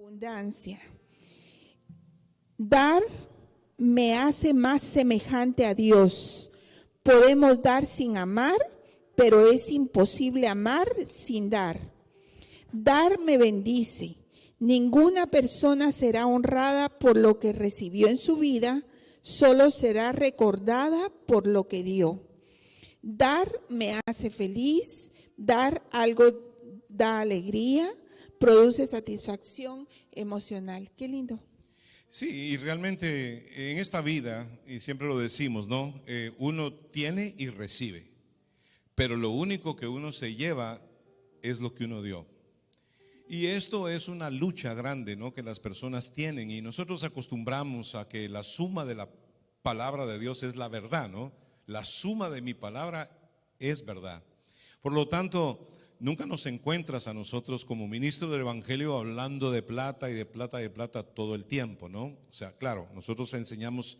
Abundancia. Dar me hace más semejante a Dios. Podemos dar sin amar, pero es imposible amar sin dar. Dar me bendice. Ninguna persona será honrada por lo que recibió en su vida, solo será recordada por lo que dio. Dar me hace feliz, dar algo da alegría, produce satisfacción emocional. Qué lindo. Sí, y realmente en esta vida, y siempre lo decimos, ¿no? Uno tiene y recibe, pero lo único que uno se lleva es lo que uno dio. Y esto es una lucha grande, ¿no?, que las personas tienen, y nosotros acostumbramos a que la suma de la palabra de Dios es la verdad, ¿no? La suma de mi palabra es verdad. Por lo tanto, nunca nos encuentras a nosotros como ministros del Evangelio hablando de plata y de plata y de plata todo el tiempo, ¿no? O sea, claro, nosotros enseñamos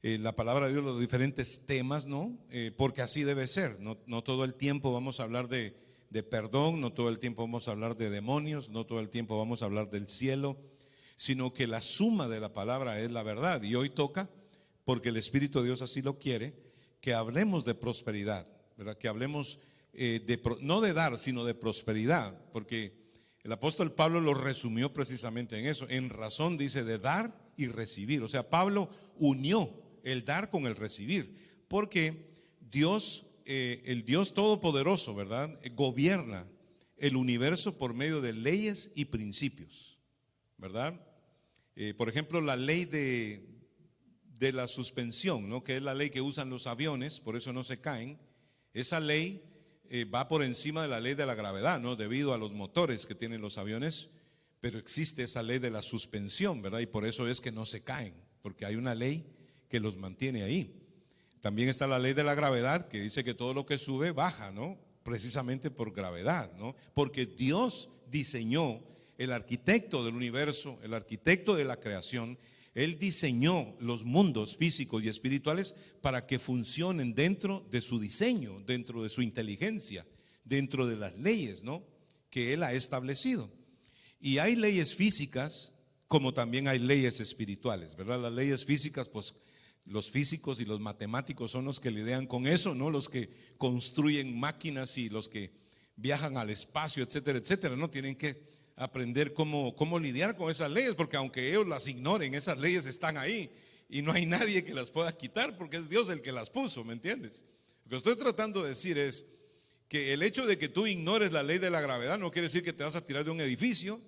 la palabra de Dios, los diferentes temas, ¿no? Porque así debe ser, no todo el tiempo vamos a hablar de perdón, no todo el tiempo vamos a hablar de demonios, no todo el tiempo vamos a hablar del cielo, sino que la suma de la palabra es la verdad. Y hoy toca, porque el Espíritu de Dios así lo quiere, que hablemos de prosperidad, ¿verdad? Que hablemos no de dar, sino de prosperidad, porque el apóstol Pablo lo resumió precisamente en eso, en razón, dice, de dar y recibir. O sea, Pablo unió el dar con el recibir, porque Dios, el Dios Todopoderoso, ¿verdad?, gobierna el universo por medio de leyes y principios, ¿verdad? Por ejemplo, la ley de la suspensión, ¿no?, que es la ley que usan los aviones, por eso no se caen. Esa ley va por encima de la ley de la gravedad, ¿no?, debido a los motores que tienen los aviones, pero existe esa ley de la suspensión, ¿verdad? Y por eso es que no se caen, porque hay una ley que los mantiene ahí. También está la ley de la gravedad, que dice que todo lo que sube baja, ¿no?, precisamente por gravedad, ¿no? Porque Dios diseñó, el arquitecto del universo, el arquitecto de la creación, Él diseñó los mundos físicos y espirituales para que funcionen dentro de su diseño, dentro de su inteligencia, dentro de las leyes, ¿no?, que Él ha establecido. Y hay leyes físicas como también hay leyes espirituales, ¿verdad? Las leyes físicas, pues los físicos y los matemáticos son los que lidian con eso, ¿no? Los que construyen máquinas y los que viajan al espacio, etcétera, etcétera, ¿no? Tienen que aprender cómo lidiar con esas leyes, porque aunque ellos las ignoren, esas leyes están ahí y no hay nadie que las pueda quitar, porque es Dios el que las puso, ¿me entiendes? Lo que estoy tratando de decir es que el hecho de que tú ignores la ley de la gravedad no quiere decir que te vas a tirar de un edificio,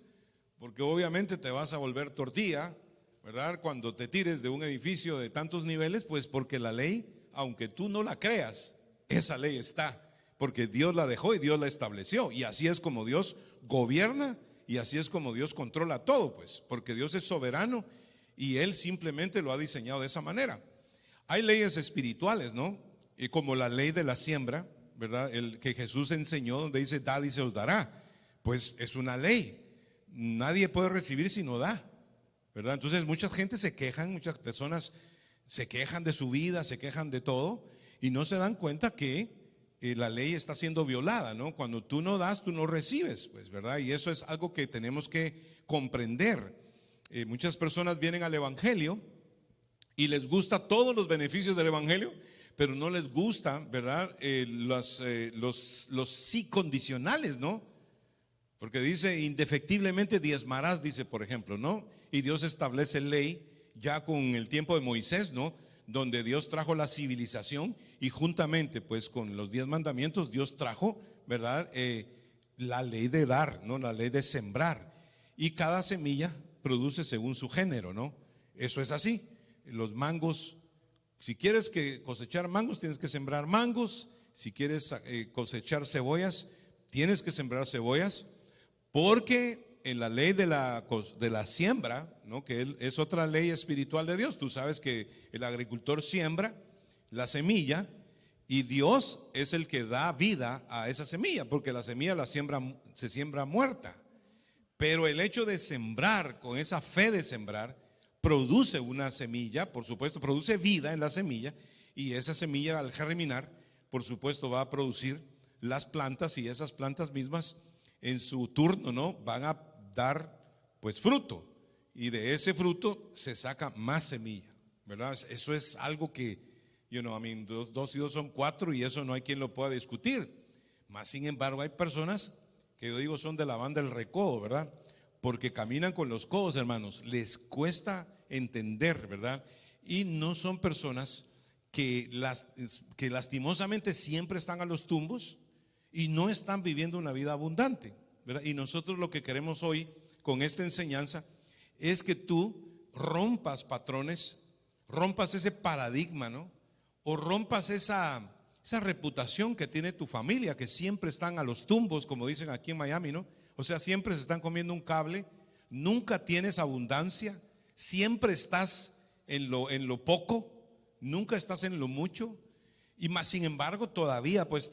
porque obviamente te vas a volver tortilla, ¿verdad?, cuando te tires de un edificio de tantos niveles, pues porque la ley, aunque tú no la creas, esa ley está, porque Dios la dejó y Dios la estableció, y así es como Dios gobierna. Y así es como Dios controla todo, pues, porque Dios es soberano y Él simplemente lo ha diseñado de esa manera. Hay leyes espirituales, ¿no? Y como la ley de la siembra, ¿verdad?, el que Jesús enseñó, donde dice, dad y se os dará. Pues es una ley. Nadie puede recibir si no da, ¿verdad? Entonces mucha gente se quejan, muchas personas se quejan de su vida, se quejan de todo y no se dan cuenta que la ley está siendo violada, ¿no? Cuando tú no das, tú no recibes, pues, ¿verdad? Y eso es algo que tenemos que comprender. Muchas personas vienen al Evangelio y les gusta todos los beneficios del Evangelio, pero no les gusta, ¿verdad?, los sí condicionales, ¿no? Porque dice, indefectiblemente diezmarás, dice, por ejemplo, ¿no? Y Dios establece ley ya con el tiempo de Moisés, ¿no?, donde Dios trajo la civilización y juntamente pues con los 10 mandamientos Dios trajo, ¿verdad?, la ley de dar, ¿no?, la ley de sembrar, y cada semilla produce según su género, ¿no? Eso es así. Los mangos, si quieres cosechar mangos, tienes que sembrar mangos. Si quieres cosechar cebollas, tienes que sembrar cebollas, porque en la ley de la siembra, ¿no?, que es otra ley espiritual de Dios. Tú sabes que el agricultor siembra la semilla y Dios es el que da vida a esa semilla, porque la semilla se siembra muerta. Pero el hecho de sembrar, con esa fe de sembrar, produce una semilla, por supuesto, produce vida en la semilla, y esa semilla al germinar, por supuesto, va a producir las plantas, y esas plantas mismas en su turno, ¿no?, van a dar pues fruto, y de ese fruto se saca más semilla, ¿verdad? Eso es algo que, dos y dos son cuatro, y eso no hay quien lo pueda discutir. Más sin embargo hay personas que yo digo son de la banda del recodo, ¿verdad? Porque caminan con los codos, hermanos, les cuesta entender, ¿verdad? Y no son personas que lastimosamente siempre están a los tumbos y no están viviendo una vida abundante, ¿verdad? Y nosotros lo que queremos hoy con esta enseñanza es que tú rompas patrones, rompas ese paradigma, ¿no? O rompas esa reputación que tiene tu familia, que siempre están a los tumbos, como dicen aquí en Miami, ¿no? O sea, siempre se están comiendo un cable, nunca tienes abundancia, siempre estás en lo poco, nunca estás en lo mucho, y más sin embargo todavía pues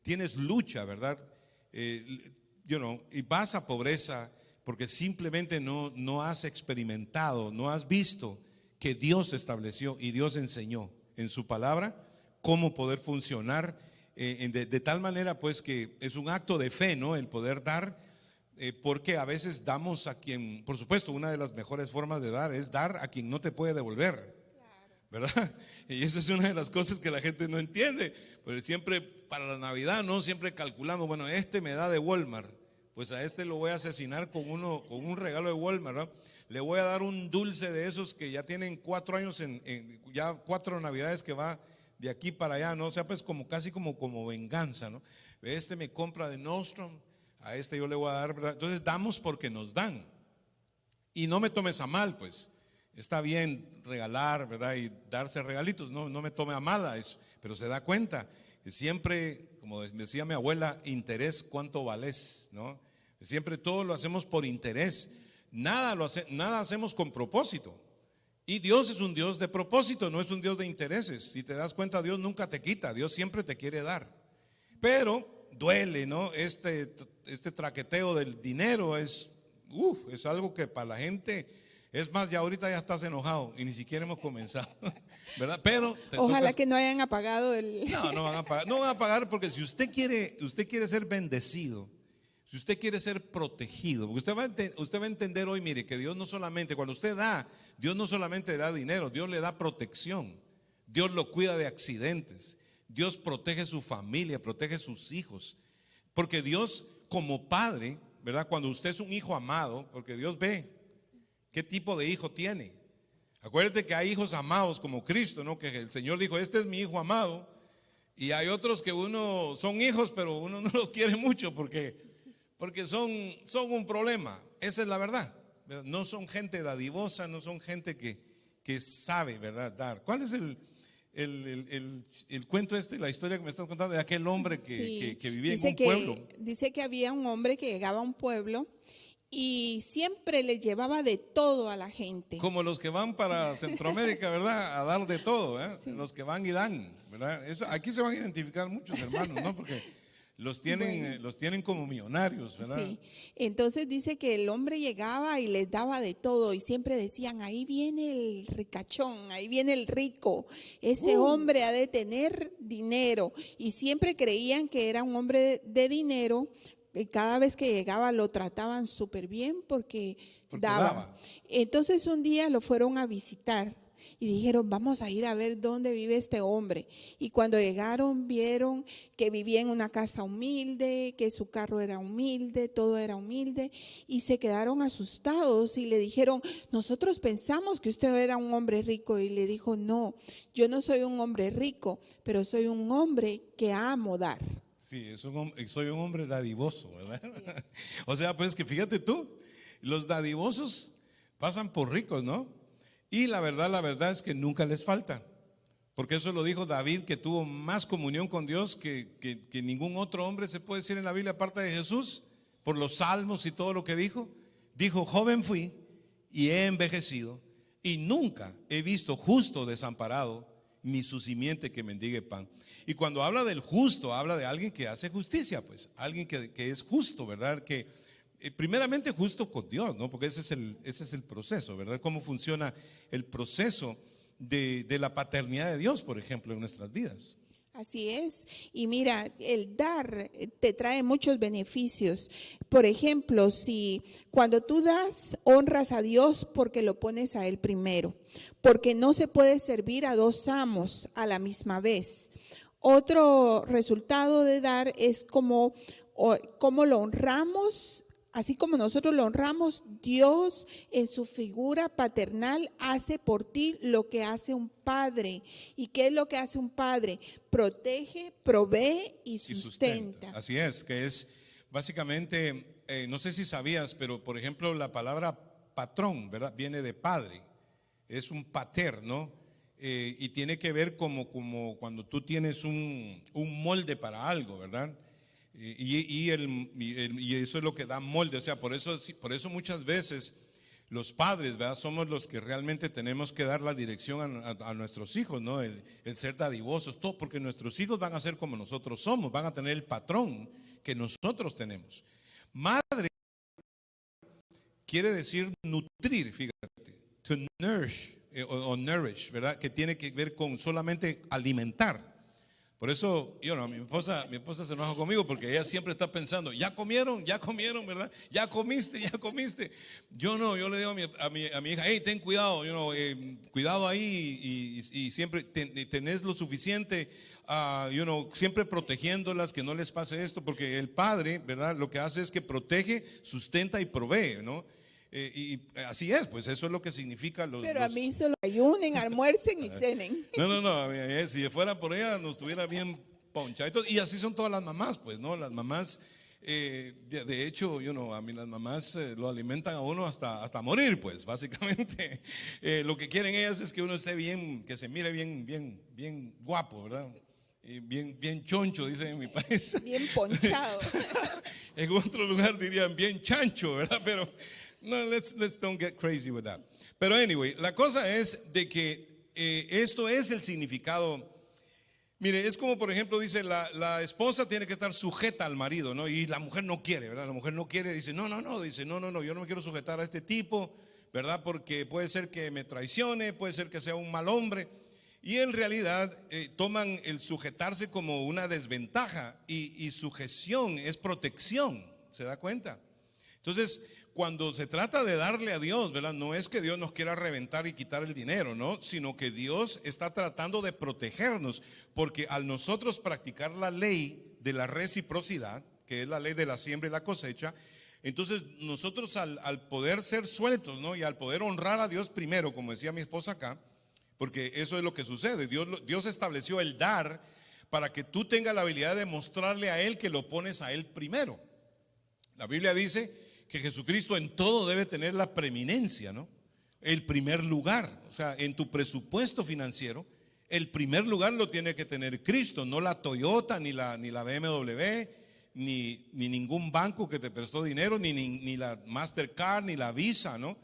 tienes lucha, ¿verdad? Y vas a pobreza porque simplemente no has experimentado, no has visto que Dios estableció y Dios enseñó en su palabra cómo poder funcionar de tal manera pues que es un acto de fe, ¿no? El poder dar, porque a veces damos a quien, por supuesto, una de las mejores formas de dar es dar a quien no te puede devolver, ¿verdad? Y eso es una de las cosas que la gente no entiende, porque siempre para la Navidad, ¿no? Siempre calculando, bueno, este me da de Walmart, pues a este lo voy a asesinar con un regalo de Walmart, ¿no? Le voy a dar un dulce de esos que ya tienen 4 años, ya 4 Navidades que va de aquí para allá, ¿no? O sea, pues casi como venganza, ¿no? Este me compra de Nordstrom, a este yo le voy a dar, ¿verdad? Entonces damos porque nos dan. Y no me tomes a mal, pues. Está bien regalar, ¿verdad? Y darse regalitos, no me tome a mal a eso, pero se da cuenta que siempre, como decía mi abuela, interés cuánto vales, ¿no? Siempre todo lo hacemos por interés, nada hacemos con propósito. Y Dios es un Dios de propósito, no es un Dios de intereses. Si te das cuenta, Dios nunca te quita, Dios siempre te quiere dar. Pero duele, ¿no? Este traqueteo del dinero es algo que para la gente... Es más, ya ahorita ya estás enojado y ni siquiera hemos comenzado, ¿verdad? Pero ojalá que no hayan apagado el... No van a pagar porque si usted quiere ser bendecido, si usted quiere ser protegido, porque usted va a entender hoy, mire, que Dios no solamente, cuando usted da, Dios no solamente da dinero, Dios le da protección, Dios lo cuida de accidentes, Dios protege su familia, protege sus hijos, porque Dios como padre, ¿verdad? Cuando usted es un hijo amado, porque Dios ve ¿qué tipo de hijo tiene? Acuérdate que hay hijos amados como Cristo, ¿no? Que el Señor dijo, este es mi hijo amado. Y hay otros que son hijos, pero uno no los quiere mucho porque son un problema. Esa es la verdad. No son gente dadivosa, no son gente que sabe, ¿verdad? Dar. ¿Cuál es el cuento la historia que me estás contando de aquel hombre que vivía en un pueblo? Dice que había un hombre que llegaba a un pueblo y siempre le llevaba de todo a la gente. Como los que van para Centroamérica, ¿verdad? A dar de todo, ¿eh? Sí. Los que van y dan, ¿verdad? Aquí se van a identificar muchos hermanos, ¿no? Porque los tienen como millonarios, ¿verdad? Sí. Entonces dice que el hombre llegaba y les daba de todo y siempre decían, ahí viene el ricachón, ahí viene el rico, ese hombre ha de tener dinero. Y siempre creían que era un hombre de dinero. Y cada vez que llegaba lo trataban súper bien porque daba. Entonces un día lo fueron a visitar y dijeron, vamos a ir a ver dónde vive este hombre. Y cuando llegaron vieron que vivía en una casa humilde, que su carro era humilde, todo era humilde, y se quedaron asustados y le dijeron, nosotros pensamos que usted era un hombre rico. Y le dijo, no, yo no soy un hombre rico, pero soy un hombre que amo dar. Sí, soy un hombre dadivoso, ¿verdad? Yes. O sea, pues que fíjate tú, los dadivosos pasan por ricos, ¿no? Y la verdad es que nunca les falta. Porque eso lo dijo David, que tuvo más comunión con Dios que ningún otro hombre se puede decir en la Biblia aparte de Jesús, por los salmos y todo lo que dijo. Dijo, joven fui y he envejecido y nunca he visto justo desamparado, ni su simiente que mendigue pan. Y cuando habla del justo, habla de alguien que hace justicia, pues, alguien que es justo, ¿verdad? Que primeramente justo con Dios, ¿no? Porque ese es el proceso, ¿verdad? Cómo funciona el proceso de la paternidad de Dios, por ejemplo, en nuestras vidas. Así es. Y mira, el dar te trae muchos beneficios. Por ejemplo, si cuando tú das, honras a Dios porque lo pones a Él primero, porque no se puede servir a dos amos a la misma vez. Otro resultado de dar es como lo honramos. Así como nosotros lo honramos, Dios en su figura paternal hace por ti lo que hace un padre. ¿Y qué es lo que hace un padre? Protege, provee y sustenta. Así es, que es básicamente, no sé si sabías, pero por ejemplo la palabra patrón, ¿verdad? Viene de padre, es un pater, ¿no? Y tiene que ver como cuando tú tienes un molde para algo, ¿verdad? Y eso es lo que da molde, o sea, por eso muchas veces los padres, ¿verdad? Somos los que realmente tenemos que dar la dirección a nuestros hijos, ¿no? El ser dadivosos, todo, porque nuestros hijos van a ser como nosotros somos, van a tener el patrón que nosotros tenemos. Madre quiere decir nutrir, fíjate, to nourish o nourish, ¿verdad? Que tiene que ver con solamente alimentar. Por eso, mi esposa se enoja conmigo porque ella siempre está pensando, ya comieron, ¿verdad? Ya comiste. Yo le digo a mi hija, hey, ten cuidado, cuidado ahí y siempre tenés lo suficiente, siempre protegiéndolas, que no les pase esto, porque el padre, ¿verdad? Lo que hace es que protege, sustenta y provee, ¿no? Y así es, pues eso es lo que significa Pero a mí solo ayunen, almuercen y cenen. No, si fuera por ella nos estuviera bien ponchaditos. Y así son todas las mamás, pues, ¿no? Las mamás, de hecho, a mí las mamás lo alimentan a uno hasta morir, pues, básicamente. Lo que quieren ellas es que uno esté bien, que se mire bien guapo, ¿verdad? Y bien choncho, dicen en mi país. Bien ponchado. En otro lugar dirían bien chancho, ¿verdad? Pero no, let's don't get crazy with that. Pero anyway, la cosa es de que esto es el significado. Mire, es como por ejemplo dice la esposa tiene que estar sujeta al marido, ¿no? Y la mujer no quiere, ¿verdad? La mujer no quiere, dice, no, yo no me quiero sujetar a este tipo, ¿verdad? Porque puede ser que me traicione, puede ser que sea un mal hombre. Y en realidad toman el sujetarse como una desventaja y sujeción es protección, ¿se da cuenta? Entonces, cuando se trata de darle a Dios, ¿verdad? No es que Dios nos quiera reventar y quitar el dinero, ¿no? Sino que Dios está tratando de protegernos, porque al nosotros practicar la ley de la reciprocidad, que es la ley de la siembra y la cosecha, entonces nosotros al poder ser sueltos, ¿no? Y al poder honrar a Dios primero, como decía mi esposa acá, porque eso es lo que sucede, Dios estableció el dar para que tú tengas la habilidad de mostrarle a Él que lo pones a Él primero. La Biblia dice que Jesucristo en todo debe tener la preeminencia, ¿no? El primer lugar, o sea, en tu presupuesto financiero, el primer lugar lo tiene que tener Cristo, no la Toyota, ni la BMW, ni ningún banco que te prestó dinero, ni la Mastercard, ni la Visa, ¿no?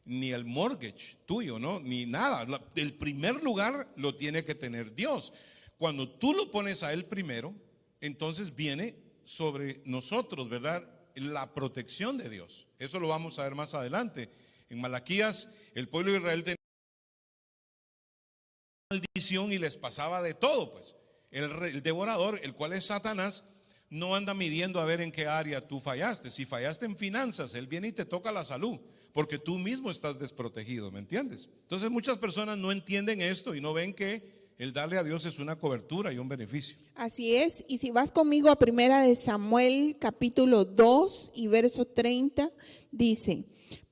Ni el mortgage tuyo, ¿no? Ni nada. El primer lugar lo tiene que tener Dios. Cuando tú lo pones a Él primero, entonces viene sobre nosotros, ¿verdad? La protección de Dios. Eso lo vamos a ver más adelante. En Malaquías, el pueblo de Israel tenía maldición y les pasaba de todo, pues. El devorador, el cual es Satanás, no anda midiendo a ver en qué área tú fallaste. Si fallaste en finanzas, él viene y te toca la salud, porque tú mismo estás desprotegido, ¿me entiendes? Entonces muchas personas no entienden esto y no ven que el darle a Dios es una cobertura y un beneficio. Así es, y si vas conmigo a 1 Samuel capítulo 2 y verso 30, dice: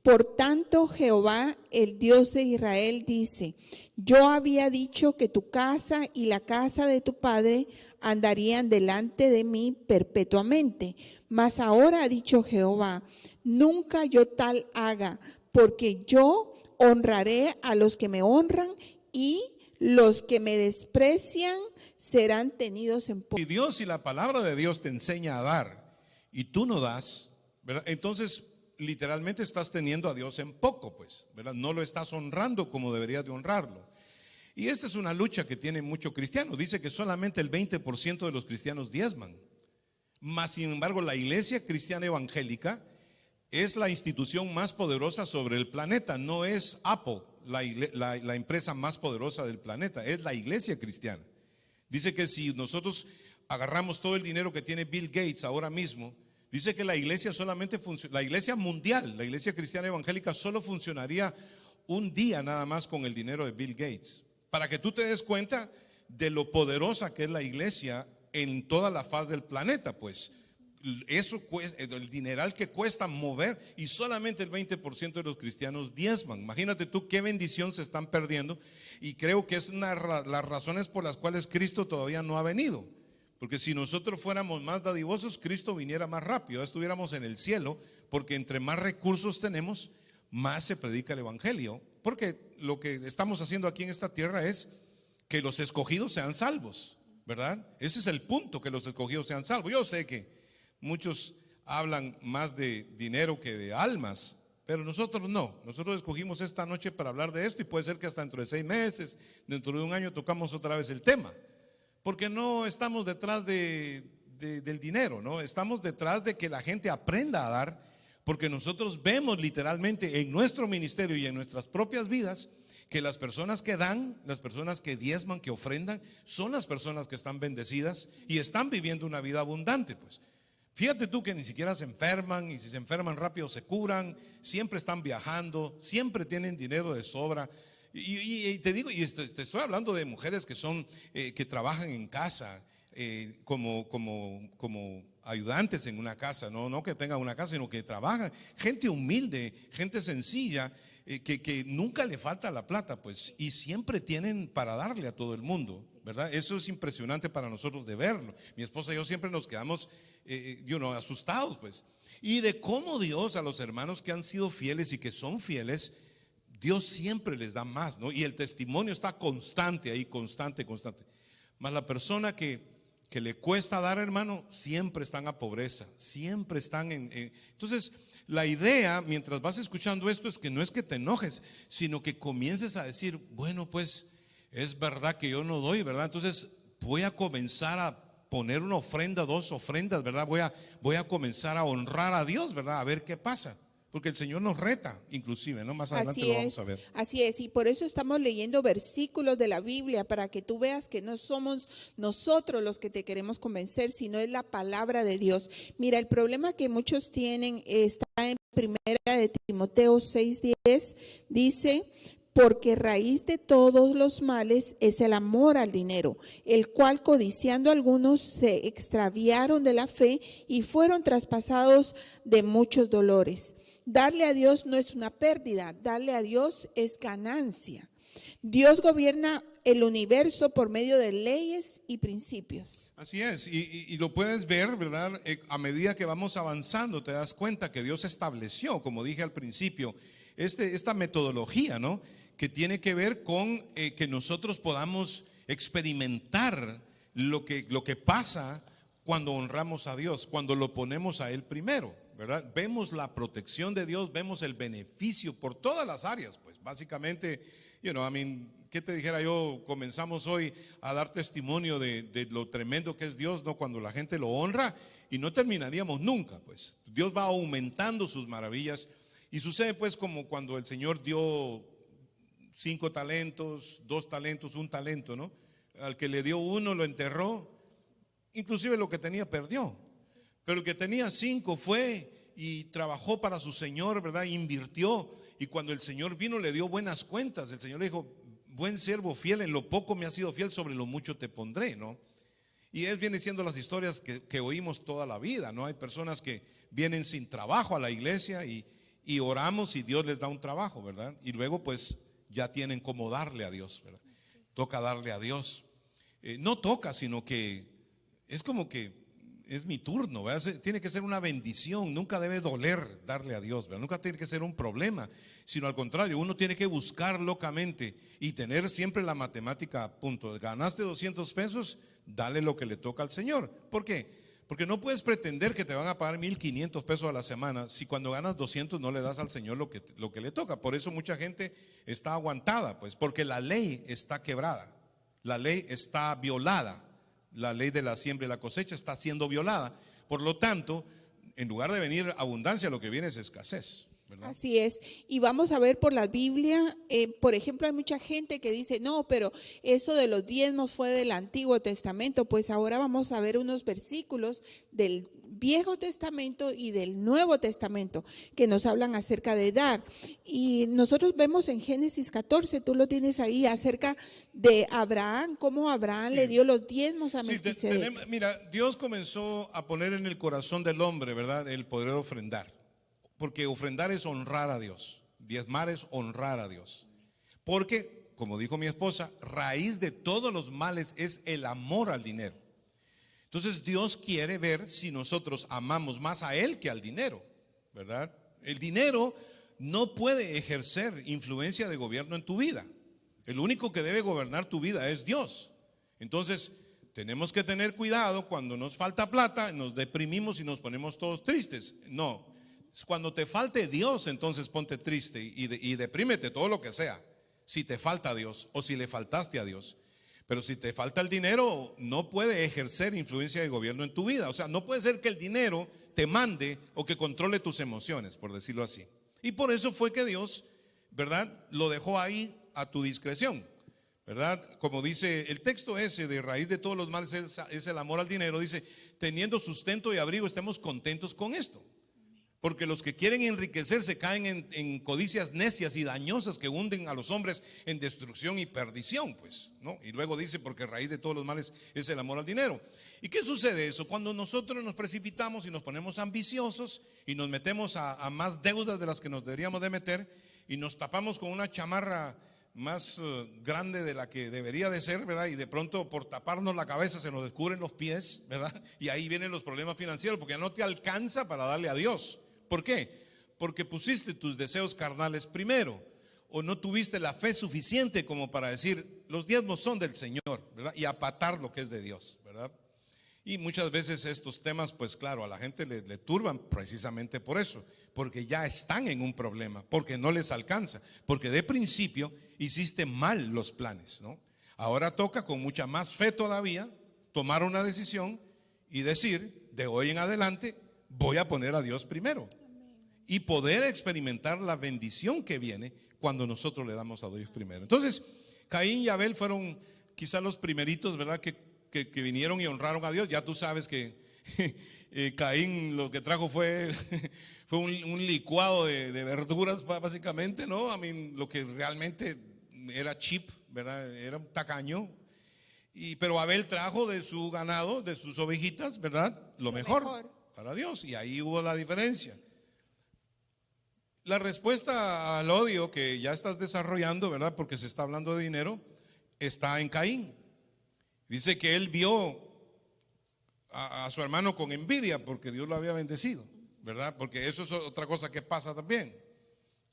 por tanto Jehová, el Dios de Israel, dice: yo había dicho que tu casa y la casa de tu padre andarían delante de mí perpetuamente, mas ahora ha dicho Jehová: nunca yo tal haga, porque yo honraré a los que me honran y los que me desprecian serán tenidos en poco. Si Dios y la palabra de Dios te enseña a dar y tú no das, ¿verdad? Entonces literalmente estás teniendo a Dios en poco, pues, ¿verdad? No lo estás honrando como deberías de honrarlo. Y esta es una lucha que tiene mucho cristiano. Dice que solamente el 20% de los cristianos diezman. Mas sin embargo, la iglesia cristiana evangélica es la institución más poderosa sobre el planeta. No es Apple la empresa más poderosa del planeta, es la iglesia cristiana. Dice que si nosotros agarramos todo el dinero que tiene Bill Gates ahora mismo, dice que la iglesia solamente la iglesia mundial, la iglesia cristiana evangélica solo funcionaría un día nada más con el dinero de Bill Gates. Para que tú te des cuenta de lo poderosa que es la iglesia en toda la faz del planeta, pues. Eso cuesta, el dineral que cuesta mover, y solamente el 20% de los cristianos diezman. Imagínate tú qué bendición se están perdiendo, y creo que es las razones por las cuales Cristo todavía no ha venido. Porque si nosotros fuéramos más dadivosos, Cristo viniera más rápido, ya estuviéramos en el cielo, porque entre más recursos tenemos, más se predica el evangelio. Porque lo que estamos haciendo aquí en esta tierra es que los escogidos sean salvos, ¿verdad? Ese es el punto, que los escogidos sean salvos. Yo sé que muchos hablan más de dinero que de almas, pero nosotros no. Nosotros escogimos esta noche para hablar de esto, y puede ser que hasta dentro de 6 meses, dentro de un año, tocamos otra vez el tema, porque no estamos detrás del dinero, ¿no? Estamos detrás de que la gente aprenda a dar, porque nosotros vemos literalmente en nuestro ministerio y en nuestras propias vidas que las personas que dan, las personas que diezman, que ofrendan, son las personas que están bendecidas y están viviendo una vida abundante, pues. Fíjate tú que ni siquiera se enferman, y si se enferman rápido se curan, siempre están viajando, siempre tienen dinero de sobra. Y te digo, y te estoy hablando de mujeres que son, que trabajan en casa, como ayudantes en una casa, no que tengan una casa, sino que trabajan, gente humilde, gente sencilla, que nunca le falta la plata, pues, y siempre tienen para darle a todo el mundo, ¿verdad? Eso es impresionante para nosotros de verlo. Mi esposa y yo siempre nos quedamos asustados, pues, y de cómo Dios a los hermanos que han sido fieles y que son fieles, Dios siempre les da más, ¿no? Y el testimonio está constante ahí, constante. Más la persona que le cuesta dar, hermano, siempre están a pobreza, siempre están entonces, la idea, mientras vas escuchando esto, es que no es que te enojes, sino que comiences a decir, bueno, pues, es verdad que yo no doy, ¿verdad? Entonces, voy a comenzar a poner una ofrenda, 2 ofrendas, ¿verdad? Voy a comenzar a honrar a Dios, ¿verdad? A ver qué pasa. Porque el Señor nos reta, inclusive, ¿no? Más adelante lo vamos a ver. Así es, y por eso estamos leyendo versículos de la Biblia, para que tú veas que no somos nosotros los que te queremos convencer, sino es la palabra de Dios. Mira, el problema que muchos tienen está en 1 de Timoteo 6:10, dice: porque raíz de todos los males es el amor al dinero, el cual codiciando algunos se extraviaron de la fe y fueron traspasados de muchos dolores. Darle a Dios no es una pérdida, darle a Dios es ganancia. Dios gobierna el universo por medio de leyes y principios. Así es, y lo puedes ver, ¿verdad? A medida que vamos avanzando te das cuenta que Dios estableció, como dije al principio, esta metodología, ¿no? Que tiene que ver con que nosotros podamos experimentar lo que pasa cuando honramos a Dios, cuando lo ponemos a Él primero, ¿verdad? Vemos la protección de Dios, vemos el beneficio por todas las áreas, pues básicamente, ¿qué te dijera yo? Comenzamos hoy a dar testimonio de lo tremendo que es Dios, ¿no? Cuando la gente lo honra, y no terminaríamos nunca, pues. Dios va aumentando sus maravillas, y sucede pues como cuando el Señor dio 5 talentos, 2 talentos, 1 talento, ¿no? Al que le dio 1 lo enterró, inclusive lo que tenía perdió, pero el que tenía 5 fue y trabajó para su Señor, ¿verdad? Invirtió, y cuando el Señor vino le dio buenas cuentas. El Señor le dijo: buen siervo fiel, en lo poco me has sido fiel, sobre lo mucho te pondré, ¿no? Y viene siendo las historias que oímos toda la vida, ¿no? Hay personas que vienen sin trabajo a la iglesia y oramos y Dios les da un trabajo, ¿verdad? Y luego pues ya tienen como darle a Dios, ¿verdad? Toca darle a Dios. No toca, sino que es como que es mi turno, ¿verdad? Tiene que ser una bendición, nunca debe doler darle a Dios, ¿verdad? Nunca tiene que ser un problema, sino al contrario, uno tiene que buscar locamente y tener siempre la matemática a punto. Ganaste 200 pesos, dale lo que le toca al Señor. ¿Por qué? Porque no puedes pretender que te van a pagar 1,500 pesos a la semana si cuando ganas 200 no le das al Señor lo que le toca. Por eso mucha gente está aguantada, pues, porque la ley está quebrada, la ley está violada, la ley de la siembra y la cosecha está siendo violada. Por lo tanto, en lugar de venir abundancia, lo que viene es escasez. ¿verdad? Así es. Y vamos a ver por la Biblia, por ejemplo, hay mucha gente que dice, no, pero eso de los diezmos fue del Antiguo Testamento. Pues ahora vamos a ver unos versículos del Viejo Testamento y del Nuevo Testamento que nos hablan acerca de dar. Y nosotros vemos en Génesis 14, tú lo tienes ahí, acerca de Abraham, cómo Abraham le dio los diezmos a Sí, Melquisedec. mira, Dios comenzó a poner en el corazón del hombre, ¿verdad?, el poder ofrendar. Porque ofrendar es honrar a Dios. Diezmar es honrar a Dios. Porque, como dijo mi esposa, raíz de todos los males es el amor al dinero. Entonces Dios quiere ver si nosotros amamos más a Él que al dinero, ¿verdad? El dinero no puede ejercer influencia de gobierno en tu vida. El único que debe gobernar tu vida es Dios. Entonces tenemos que tener cuidado cuando nos falta plata, nos deprimimos y nos ponemos todos tristes. No. Cuando te falte Dios, entonces ponte triste y deprímete todo lo que sea, si te falta Dios o si le faltaste a Dios. Pero si te falta el dinero, no puede ejercer influencia de gobierno en tu vida. O sea, no puede ser que el dinero te mande o que controle tus emociones, por decirlo así. Y por eso fue que Dios, ¿verdad?, lo dejó ahí a tu discreción, ¿verdad? Como dice el texto ese de raíz de todos los males es el amor al dinero. Dice, teniendo sustento y abrigo, estemos contentos con esto. Porque los que quieren enriquecerse caen en codicias necias y dañosas que hunden a los hombres en destrucción y perdición, pues, ¿no? Y luego dice, porque raíz de todos los males es el amor al dinero. ¿Y qué sucede eso? Cuando nosotros nos precipitamos y nos ponemos ambiciosos y nos metemos a más deudas de las que nos deberíamos de meter y nos tapamos con una chamarra más grande de la que debería de ser, ¿verdad? Y de pronto por taparnos la cabeza se nos descubren los pies, ¿verdad? Y ahí vienen los problemas financieros porque ya no te alcanza para darle a Dios. ¿Por qué? Porque pusiste tus deseos carnales primero, o no tuviste la fe suficiente como para decir, los diezmos son del Señor, ¿verdad? Y apatar lo que es de Dios, ¿verdad? Y muchas veces estos temas, pues claro, a la gente le turban precisamente por eso, porque ya están en un problema, porque no les alcanza, porque de principio hiciste mal los planes, ¿no? Ahora toca con mucha más fe todavía tomar una decisión y decir, de hoy en adelante voy a poner a Dios primero. Y poder experimentar la bendición que viene cuando nosotros le damos a Dios primero. Entonces, Caín y Abel fueron quizás los primeritos, ¿verdad?, que vinieron y honraron a Dios. Ya tú sabes que Caín lo que trajo fue un licuado de verduras, básicamente, ¿no? Lo que realmente era cheap, ¿verdad? Era un tacaño. Pero Abel trajo de su ganado, de sus ovejitas, ¿verdad?, lo mejor para Dios. Y ahí hubo la diferencia. La respuesta al odio que ya estás desarrollando, ¿verdad?, porque se está hablando de dinero, está en Caín. Dice que él vio a su hermano con envidia porque Dios lo había bendecido, ¿verdad? Porque eso es otra cosa que pasa también.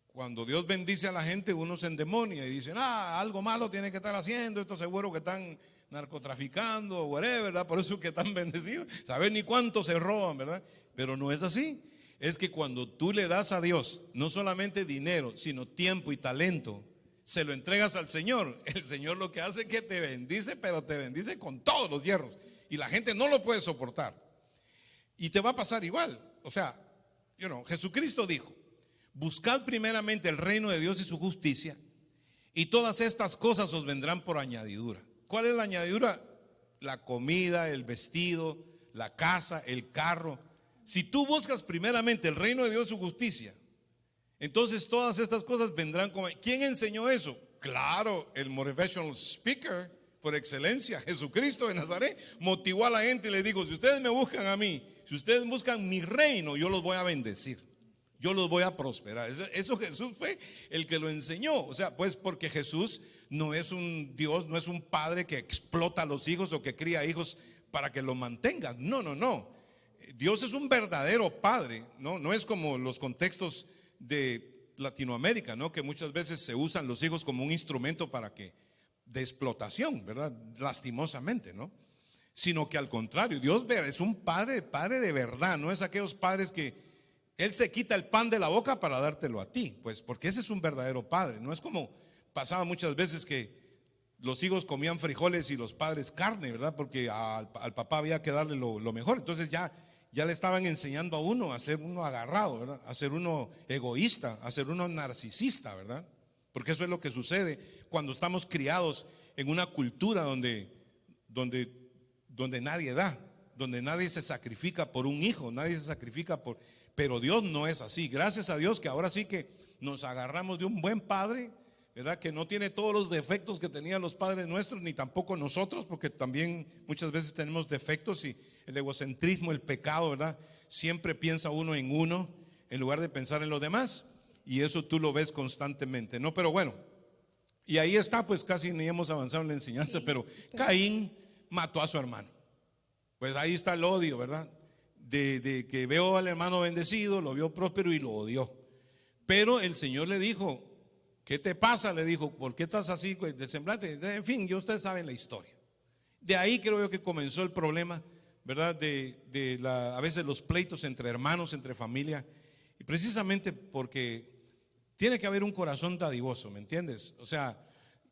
Cuando Dios bendice a la gente, uno se endemonia y dice, algo malo tiene que estar haciendo, estos seguro que están narcotraficando o whatever, ¿verdad? Por eso que están bendecidos, saben ni cuánto se roban, ¿verdad? Pero no es así. Es que cuando tú le das a Dios no solamente dinero, sino tiempo y talento, se lo entregas al Señor, el Señor lo que hace es que te bendice, pero te bendice con todos los hierros, y la gente no lo puede soportar, y te va a pasar igual. O sea, Jesucristo dijo, buscad primeramente el reino de Dios y su justicia, y todas estas cosas os vendrán por añadidura. ¿Cuál es la añadidura? La comida, el vestido, la casa, el carro. Si tú buscas primeramente el reino de Dios y su justicia, entonces todas estas cosas vendrán como... ¿Quién enseñó eso? Claro, el motivational speaker por excelencia, Jesucristo de Nazaret, motivó a la gente y le dijo, si ustedes me buscan a mí, si ustedes buscan mi reino, yo los voy a bendecir, yo los voy a prosperar. Eso Jesús fue el que lo enseñó. O sea, pues porque Jesús no es un Dios, no es un padre que explota a los hijos o que cría hijos para que lo mantengan. No. Dios es un verdadero padre, no es como los contextos de Latinoamérica, ¿no? Que muchas veces se usan los hijos como un instrumento de explotación, ¿verdad? Lastimosamente, ¿no? Sino que al contrario, Dios es un padre de verdad, no es aquellos padres que Él se quita el pan de la boca para dártelo a ti, pues porque ese es un verdadero padre. No es como pasaba muchas veces que los hijos comían frijoles y los padres carne, ¿verdad? Porque al papá había que darle lo mejor. Entonces ya ya le estaban enseñando a uno a ser uno agarrado, ¿verdad? A ser uno egoísta, a ser uno narcisista, ¿verdad? Porque eso es lo que sucede cuando estamos criados en una cultura donde nadie da, donde nadie se sacrifica por un hijo, nadie se sacrifica por... Pero Dios no es así. Gracias a Dios que ahora sí que nos agarramos de un buen padre, ¿verdad? Que no tiene todos los defectos que tenían los padres nuestros, ni tampoco nosotros, porque también muchas veces tenemos defectos y el egocentrismo, el pecado, ¿verdad? Siempre piensa uno en lugar de pensar en los demás, y eso tú lo ves constantemente, ¿no? Pero bueno, y ahí está, pues casi ni hemos avanzado en la enseñanza, pero Caín mató a su hermano. Pues ahí está el odio, ¿verdad? De que veo al hermano bendecido, lo vio próspero y lo odió. Pero el Señor le dijo, ¿qué te pasa? Le dijo, ¿por qué estás así de semblante? En fin, ya ustedes saben la historia. De ahí creo yo que comenzó el problema, ¿verdad? A veces los pleitos entre hermanos, entre familia, y precisamente porque tiene que haber un corazón dadivoso, ¿me entiendes? O sea,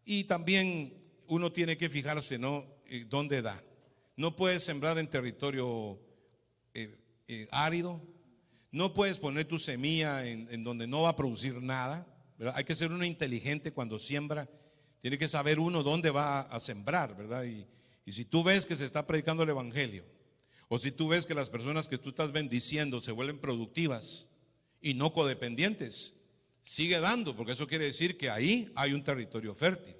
y también uno tiene que fijarse, ¿no? ¿Dónde da? No puedes sembrar en territorio árido, no puedes poner tu semilla en donde no va a producir nada, ¿verdad? Hay que ser uno inteligente cuando siembra, tiene que saber uno dónde va a sembrar, ¿verdad? Y si tú ves que se está predicando el evangelio, o si tú ves que las personas que tú estás bendiciendo se vuelven productivas y no codependientes, sigue dando, porque eso quiere decir que ahí hay un territorio fértil.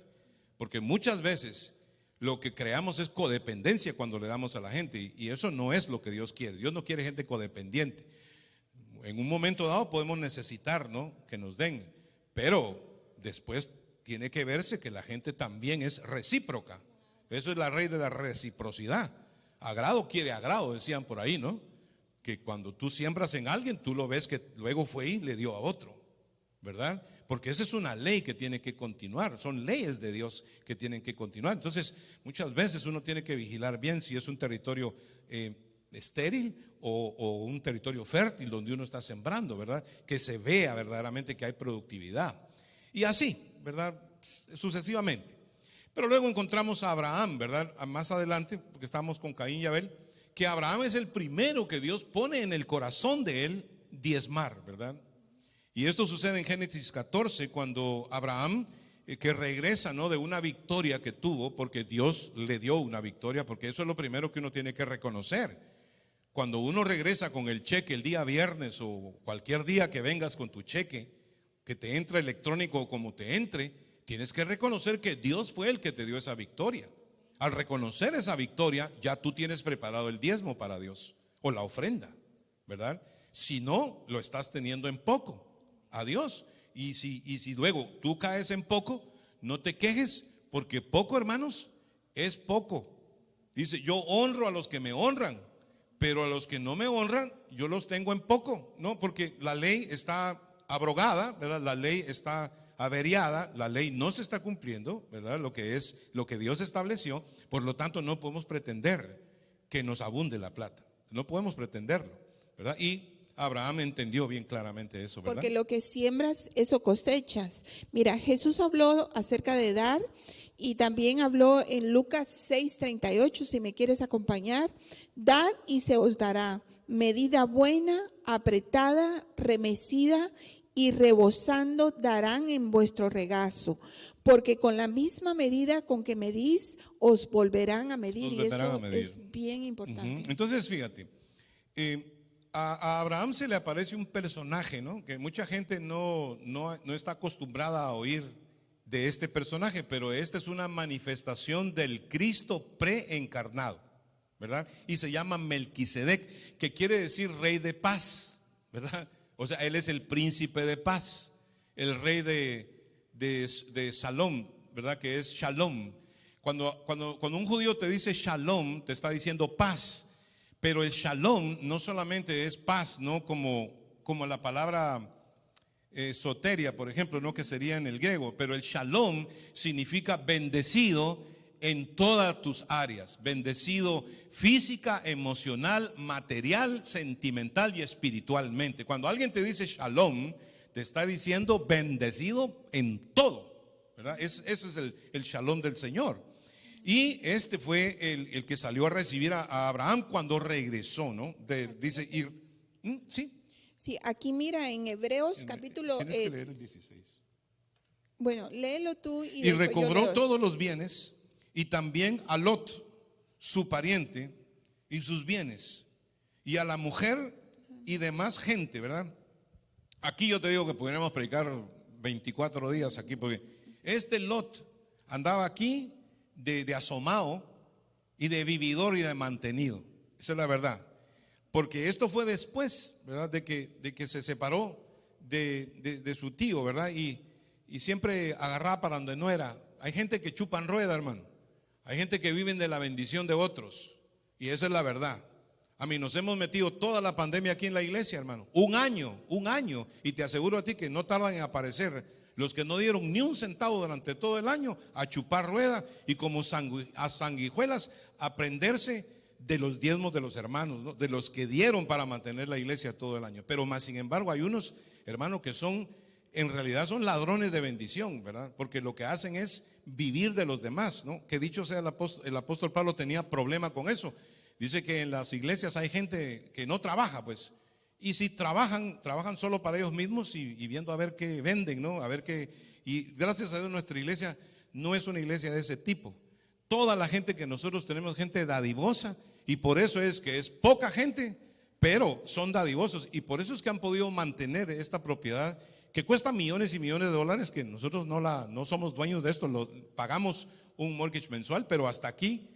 Porque muchas veces lo que creamos es codependencia cuando le damos a la gente, y eso no es lo que Dios quiere. Dios no quiere gente codependiente. En un momento dado podemos necesitar, ¿no?, que nos den, pero después tiene que verse que la gente también es recíproca. Eso es la ley de la reciprocidad. Agrado quiere agrado, decían por ahí, ¿no? Que cuando tú siembras en alguien, tú lo ves que luego fue y le dio a otro, ¿verdad? Porque esa es una ley que tiene que continuar, son leyes de Dios que tienen que continuar. Entonces, muchas veces uno tiene que vigilar bien si es un territorio estéril o un territorio fértil donde uno está sembrando, ¿verdad? Que se vea verdaderamente que hay productividad. Y así, ¿verdad? Sucesivamente. Pero luego encontramos a Abraham, ¿verdad? Más adelante, porque estamos con Caín y Abel, que Abraham es el primero que Dios pone en el corazón de él diezmar, ¿verdad? Y esto sucede en Génesis 14, cuando Abraham, que regresa, ¿no?, de una victoria que tuvo, porque Dios le dio una victoria, porque eso es lo primero que uno tiene que reconocer. Cuando uno regresa con el cheque el día viernes o cualquier día que vengas con tu cheque, que te entra electrónico o como te entre, tienes que reconocer que Dios fue el que te dio esa victoria. Al reconocer esa victoria, ya tú tienes preparado el diezmo para Dios o la ofrenda, ¿verdad? Si no, lo estás teniendo en poco a Dios. Y si luego tú caes en poco, no te quejes, porque poco, hermanos, es poco. Dice, yo honro a los que me honran, pero a los que no me honran, yo los tengo en poco, ¿no? Porque la ley está abrogada, ¿verdad? La ley está averiada, la ley no se está cumpliendo, ¿verdad? Lo que Dios estableció. Por lo tanto, no podemos pretender que nos abunde la plata, no podemos pretenderlo, ¿verdad? Y Abraham entendió bien claramente eso, ¿verdad? Porque lo que siembras, eso cosechas. Mira, Jesús habló acerca de dar y también habló en Lucas 6:38, si me quieres acompañar. Dad y se os dará, medida buena, apretada, remecida y rebosando darán en vuestro regazo, porque con la misma medida con que medís, os volverán a medir. Y eso es bien importante. Entonces, fíjate, a Abraham se le aparece un personaje, ¿no?, que mucha gente no está acostumbrada a oír de este personaje, pero esta es una manifestación del Cristo preencarnado, ¿verdad? Y se llama Melquisedec, que quiere decir rey de paz, ¿verdad? O sea, él es el príncipe de paz, el rey de Shalom, ¿verdad? Que es Shalom. Cuando un judío te dice Shalom, te está diciendo paz. Pero el Shalom no solamente es paz, ¿no?, como la palabra soteria, por ejemplo, ¿no?, que sería en el griego. Pero el Shalom significa bendecido en todas tus áreas, bendecido física, emocional, material, sentimental y espiritualmente. Cuando alguien te dice Shalom, te está diciendo bendecido en todo, ¿verdad? Eso es el Shalom del Señor. Y este fue el que salió a recibir a Abraham cuando regresó, ¿no? Dice ir, sí. Sí, aquí mira en Hebreos capítulo... Tienes que leer el 16. Bueno, léelo tú y Y después yo recobró leo. todos los bienes y también a Lot, su pariente, y sus bienes, y a la mujer y demás gente, ¿verdad? Aquí yo te digo que podríamos predicar 24 días aquí, porque este Lot andaba aquí de asomado y de vividor y de mantenido. Esa es la verdad. Porque esto fue después, ¿verdad? De que se separó de su tío, ¿verdad? Y siempre agarraba para donde no era. Hay gente que chupan rueda, hermano. Hay gente que viven de la bendición de otros. Y esa es la verdad. A mí nos hemos metido toda la pandemia aquí en la iglesia, hermano. Un año. Y te aseguro a ti que no tardan en aparecer los que no dieron ni un centavo durante todo el año a chupar rueda y como a sanguijuelas a prenderse de los diezmos de los hermanos, ¿no? De los que dieron para mantener la iglesia todo el año. Pero más sin embargo hay unos hermanos que en realidad son ladrones de bendición, ¿verdad? Porque lo que hacen es vivir de los demás, ¿no? Que dicho sea el apóstol Pablo tenía problema con eso. Dice que en las iglesias hay gente que no trabaja, pues. Y si trabajan solo para ellos mismos y viendo a ver qué venden, ¿no? A ver qué. Y gracias a Dios nuestra iglesia no es una iglesia de ese tipo. Toda la gente que nosotros tenemos, gente dadivosa, y por eso es que es poca gente, pero son dadivosos. Y por eso es que han podido mantener esta propiedad que cuesta millones y millones de dólares, que nosotros no somos dueños de esto, pagamos un mortgage mensual, pero hasta aquí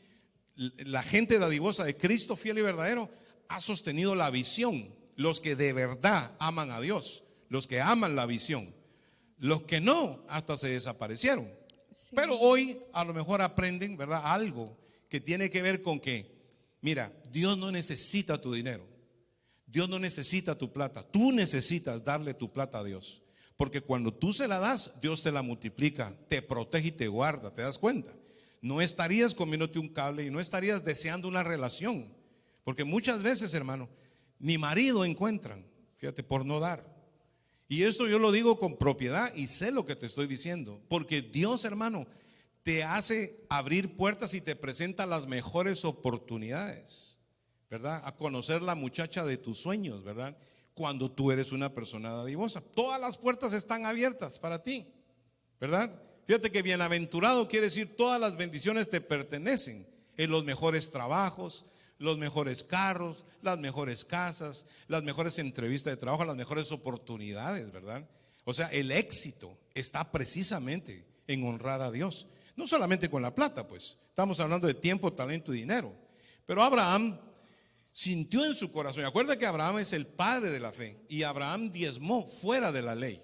la gente dadivosa de Cristo fiel y verdadero ha sostenido la visión. Los que de verdad aman a Dios, los que aman la visión, los que no, hasta se desaparecieron. Sí. Pero hoy a lo mejor aprenden, ¿verdad? Algo que tiene que ver con que, mira, Dios no necesita tu dinero, Dios no necesita tu plata, tú necesitas darle tu plata a Dios. Porque cuando tú se la das, Dios te la multiplica, te protege y te guarda, ¿te das cuenta? No estarías comiéndote un cable y no estarías deseando una relación. Porque muchas veces, hermano, ni marido encuentran, fíjate, por no dar. Y esto yo lo digo con propiedad y sé lo que te estoy diciendo. Porque Dios, hermano, te hace abrir puertas y te presenta las mejores oportunidades, ¿verdad? A conocer la muchacha de tus sueños, ¿verdad? Cuando tú eres una persona dadivosa. Todas las puertas están abiertas para ti, ¿verdad? Fíjate que bienaventurado quiere decir todas las bendiciones te pertenecen. En los mejores trabajos, los mejores carros, las mejores casas, las mejores entrevistas de trabajo, las mejores oportunidades, ¿verdad? O sea, el éxito está precisamente en honrar a Dios. No solamente con la plata, pues. Estamos hablando de tiempo, talento y dinero. Pero Abraham sintió en su corazón. Y acuerda que Abraham es el padre de la fe. Y Abraham diezmó fuera de la ley.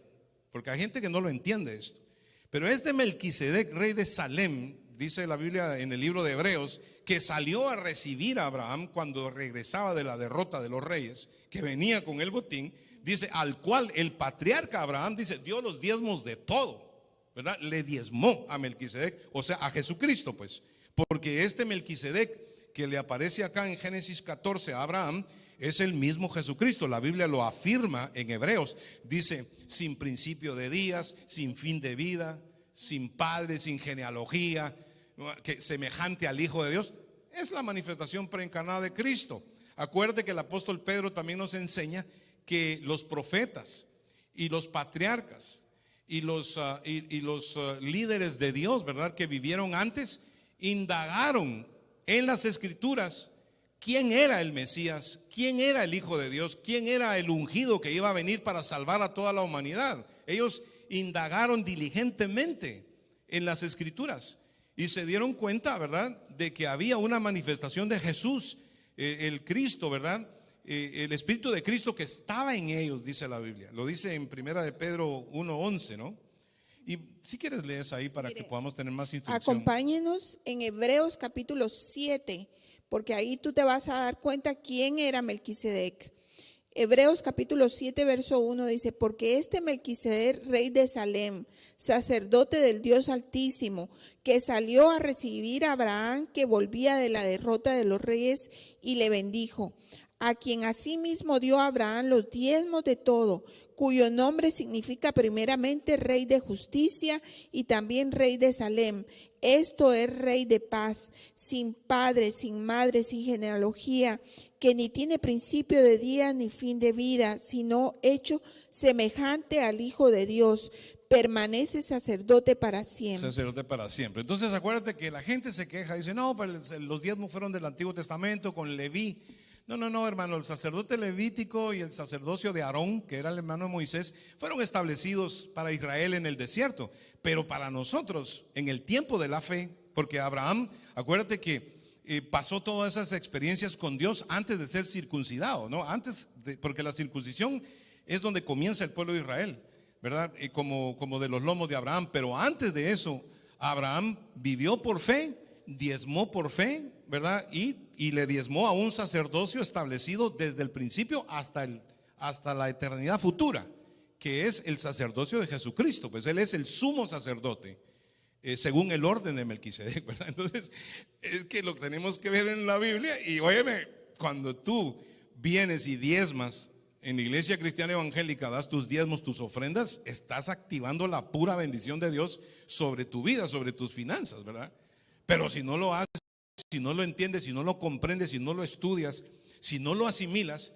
Porque hay gente que no lo entiende esto. Pero este Melquisedec, rey de Salem, dice la Biblia en el libro de Hebreos, que salió a recibir a Abraham cuando regresaba de la derrota de los reyes, que venía con el botín, dice, al cual el patriarca Abraham, dice, dio los diezmos de todo, ¿verdad? Le diezmó a Melquisedec, o sea, a Jesucristo, pues. Porque este Melquisedec que le aparece acá en Génesis 14 a Abraham, es el mismo Jesucristo. La Biblia lo afirma en Hebreos. Dice, sin principio de días, sin fin de vida, sin padre, sin genealogía, que semejante al Hijo de Dios. Es la manifestación preencarnada de Cristo. Acuerde que el apóstol Pedro también nos enseña que los profetas y los patriarcas y los líderes de Dios, ¿verdad?, que vivieron antes, indagaron en las Escrituras quién era el Mesías, quién era el Hijo de Dios, quién era el ungido que iba a venir para salvar a toda la humanidad. Ellos indagaron diligentemente en las Escrituras y se dieron cuenta, ¿verdad?, de que había una manifestación de Jesús, el Cristo, ¿verdad?, el Espíritu de Cristo que estaba en ellos, dice la Biblia. Lo dice en Primera de Pedro 1:11, ¿no? Y si quieres lees ahí para que podamos tener más instrucción. Acompáñenos en Hebreos capítulo 7, porque ahí tú te vas a dar cuenta quién era Melquisedec. Hebreos capítulo 7 verso 1 dice, porque este Melquisedec, rey de Salem, sacerdote del Dios Altísimo, que salió a recibir a Abraham, que volvía de la derrota de los reyes, y le bendijo, a quien asimismo dio a Abraham los diezmos de todo, cuyo nombre significa primeramente Rey de Justicia y también Rey de Salem. Esto es Rey de paz, sin padre, sin madre, sin genealogía, que ni tiene principio de día ni fin de vida, sino hecho semejante al Hijo de Dios. Permanece sacerdote para siempre. Sacerdote para siempre. Entonces acuérdate que la gente se queja, dice, no, pero los diezmos fueron del Antiguo Testamento con Leví. No, hermano, el sacerdote levítico y el sacerdocio de Aarón, que era el hermano de Moisés, fueron establecidos para Israel en el desierto, pero para nosotros en el tiempo de la fe, porque Abraham, acuérdate que pasó todas esas experiencias con Dios antes de ser circuncidado, ¿no? Porque la circuncisión es donde comienza el pueblo de Israel, ¿verdad? Como de los lomos de Abraham, pero antes de eso, Abraham vivió por fe, diezmó por fe, ¿verdad? Y le diezmó a un sacerdocio establecido desde el principio hasta la eternidad futura, que es el sacerdocio de Jesucristo. Pues Él es el sumo sacerdote, según el orden de Melquisedec, ¿verdad? Entonces, es que lo tenemos que ver en la Biblia. Y óyeme, cuando tú vienes y diezmas en la iglesia cristiana evangélica, das tus diezmos, tus ofrendas, estás activando la pura bendición de Dios sobre tu vida, sobre tus finanzas, ¿verdad? Pero si no lo haces, si no lo entiendes, si no lo comprendes, si no lo estudias, si no lo asimilas,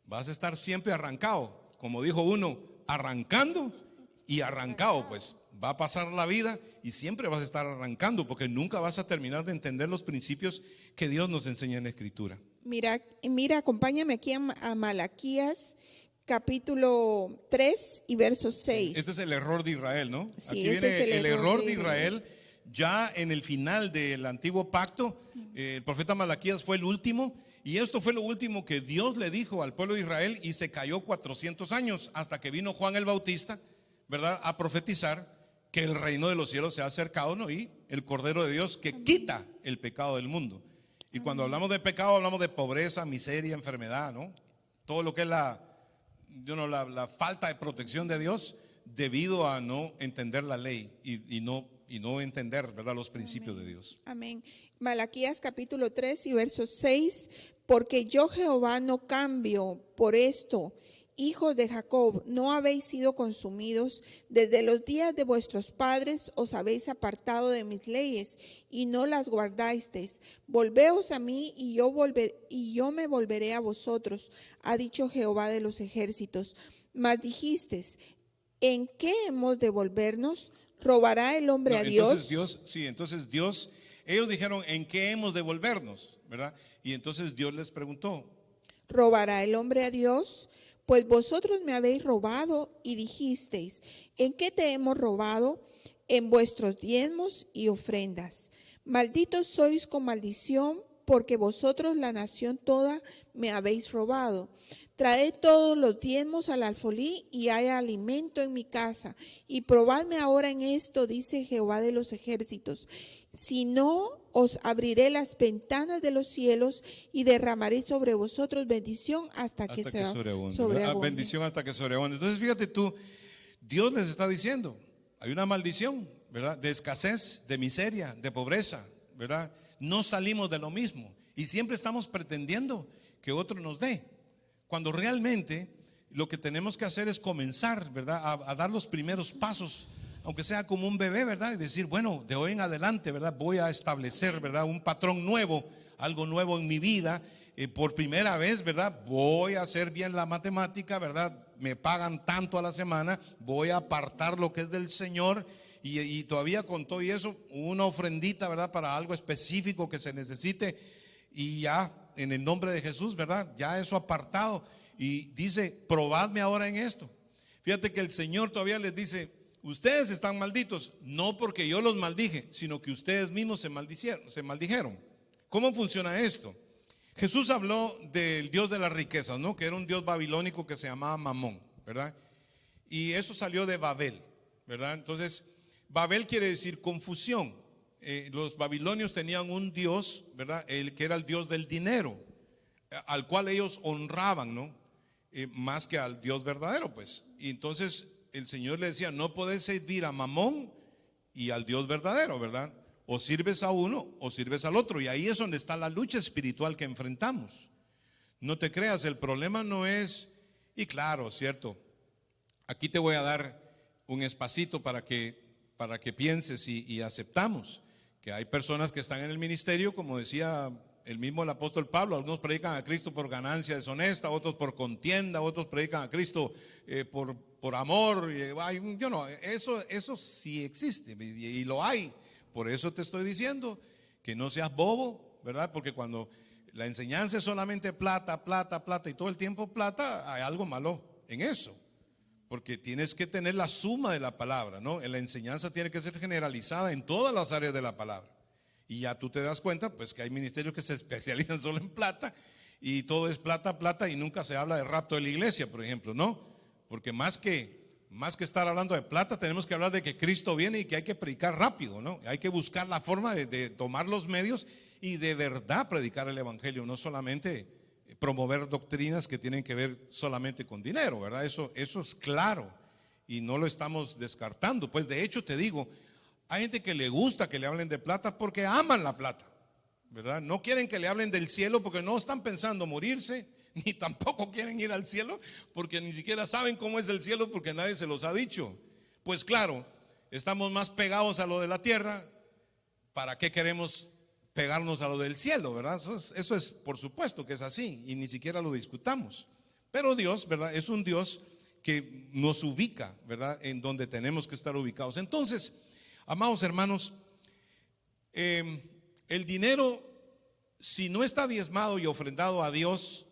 vas a estar siempre arrancado. Como dijo uno, arrancando y arrancado, pues va a pasar la vida y siempre vas a estar arrancando, porque nunca vas a terminar de entender los principios que Dios nos enseña en la Escritura. Mira, acompáñame aquí a Malaquías capítulo 3 y verso 6. Este es el error de Israel, ¿no? Sí, aquí este viene es el error de Israel. Ya en el final del antiguo pacto, el profeta Malaquías fue el último, y esto fue lo último que Dios le dijo al pueblo de Israel, y se cayó 400 años hasta que vino Juan el Bautista, ¿verdad?, a profetizar que el reino de los cielos se ha acercado, ¿no? Y el Cordero de Dios que quita el pecado del mundo. Y cuando hablamos de pecado, hablamos de pobreza, miseria, enfermedad, ¿no? Todo lo que es la falta de protección de Dios debido a no entender la ley y no entender, ¿verdad?, los principios de Dios. Amén. Malaquías capítulo 3 y verso 6, porque yo Jehová no cambio. Por esto, hijos de Jacob, no habéis sido consumidos. Desde los días de vuestros padres os habéis apartado de mis leyes y no las guardasteis. Volveos a mí y yo me volveré a vosotros, ha dicho Jehová de los ejércitos. Mas dijisteis, ¿en qué hemos de volvernos? ¿Robará el hombre a Dios? Entonces Dios, ellos dijeron, ¿en qué hemos de volvernos? ¿Verdad? Y entonces Dios les preguntó, ¿robará el hombre a Dios? Pues vosotros me habéis robado y dijisteis, ¿en qué te hemos robado? En vuestros diezmos y ofrendas. Malditos sois con maldición, porque vosotros la nación toda me habéis robado. Traed todos los diezmos al alfolí y haya alimento en mi casa. Y probadme ahora en esto, dice Jehová de los ejércitos. Si no, os abriré las ventanas de los cielos y derramaré sobre vosotros bendición hasta que sobreabunde. Bendición hasta que sobreabunde. Entonces fíjate tú, Dios les está diciendo, hay una maldición, ¿verdad?, de escasez, de miseria, de pobreza, ¿verdad? No salimos de lo mismo y siempre estamos pretendiendo que otro nos dé, cuando realmente lo que tenemos que hacer es comenzar, ¿verdad?, a dar los primeros pasos, aunque sea como un bebé, ¿verdad? Y decir, bueno, de hoy en adelante, ¿verdad?, voy a establecer, ¿verdad?, un patrón nuevo, algo nuevo en mi vida. Por primera vez, ¿verdad?, voy a hacer bien la matemática, ¿verdad? Me pagan tanto a la semana, voy a apartar lo que es del Señor y todavía con todo y eso, una ofrendita, ¿verdad?, para algo específico que se necesite, y ya en el nombre de Jesús, ¿verdad?, ya eso apartado. Y dice, probadme ahora en esto. Fíjate que el Señor todavía les dice, ustedes están malditos, no porque yo los maldije, sino que ustedes mismos se maldijeron. ¿Cómo funciona esto? Jesús habló del Dios de las riquezas, ¿no?, que era un Dios babilónico que se llamaba Mamón, ¿verdad? Y eso salió de Babel, ¿verdad? Entonces, Babel quiere decir confusión. Los babilonios tenían un Dios, ¿verdad?, que era el Dios del dinero, al cual ellos honraban, ¿no?, más que al Dios verdadero, pues. Y entonces el Señor le decía, no podés servir a Mamón y al Dios verdadero, ¿verdad? O sirves a uno o sirves al otro. Y ahí es donde está la lucha espiritual que enfrentamos. No te creas, el problema no es, y claro, cierto, aquí te voy a dar un espacito para que pienses y aceptamos que hay personas que están en el ministerio, como decía el apóstol Pablo, algunos predican a Cristo por ganancia deshonesta, otros por contienda, otros predican a Cristo por amor. Eso sí existe y lo hay. Por eso te estoy diciendo que no seas bobo, ¿verdad? Porque cuando la enseñanza es solamente plata, plata, plata y todo el tiempo plata, hay algo malo en eso. Porque tienes que tener la suma de la palabra, ¿no? La enseñanza tiene que ser generalizada en todas las áreas de la palabra. Y ya tú te das cuenta, pues, que hay ministerios que se especializan solo en plata y todo es plata, plata y nunca se habla de rapto de la iglesia, por ejemplo, ¿no? Porque más que estar hablando de plata, tenemos que hablar de que Cristo viene y que hay que predicar rápido, ¿no? Hay que buscar la forma de tomar los medios y de verdad predicar el evangelio, no solamente promover doctrinas que tienen que ver solamente con dinero, ¿verdad? Eso es claro y no lo estamos descartando. Pues de hecho te digo, hay gente que le gusta que le hablen de plata porque aman la plata, ¿verdad? No quieren que le hablen del cielo porque no están pensando morirse, ni tampoco quieren ir al cielo porque ni siquiera saben cómo es el cielo porque nadie se los ha dicho. Pues claro, estamos más pegados a lo de la tierra. ¿Para qué queremos pegarnos a lo del cielo, verdad? Eso es por supuesto que es así y ni siquiera lo discutamos. Pero Dios, ¿verdad? Es un Dios que nos ubica, ¿verdad? En donde tenemos que estar ubicados. Entonces, amados hermanos, el dinero, si no está diezmado y ofrendado a Dios,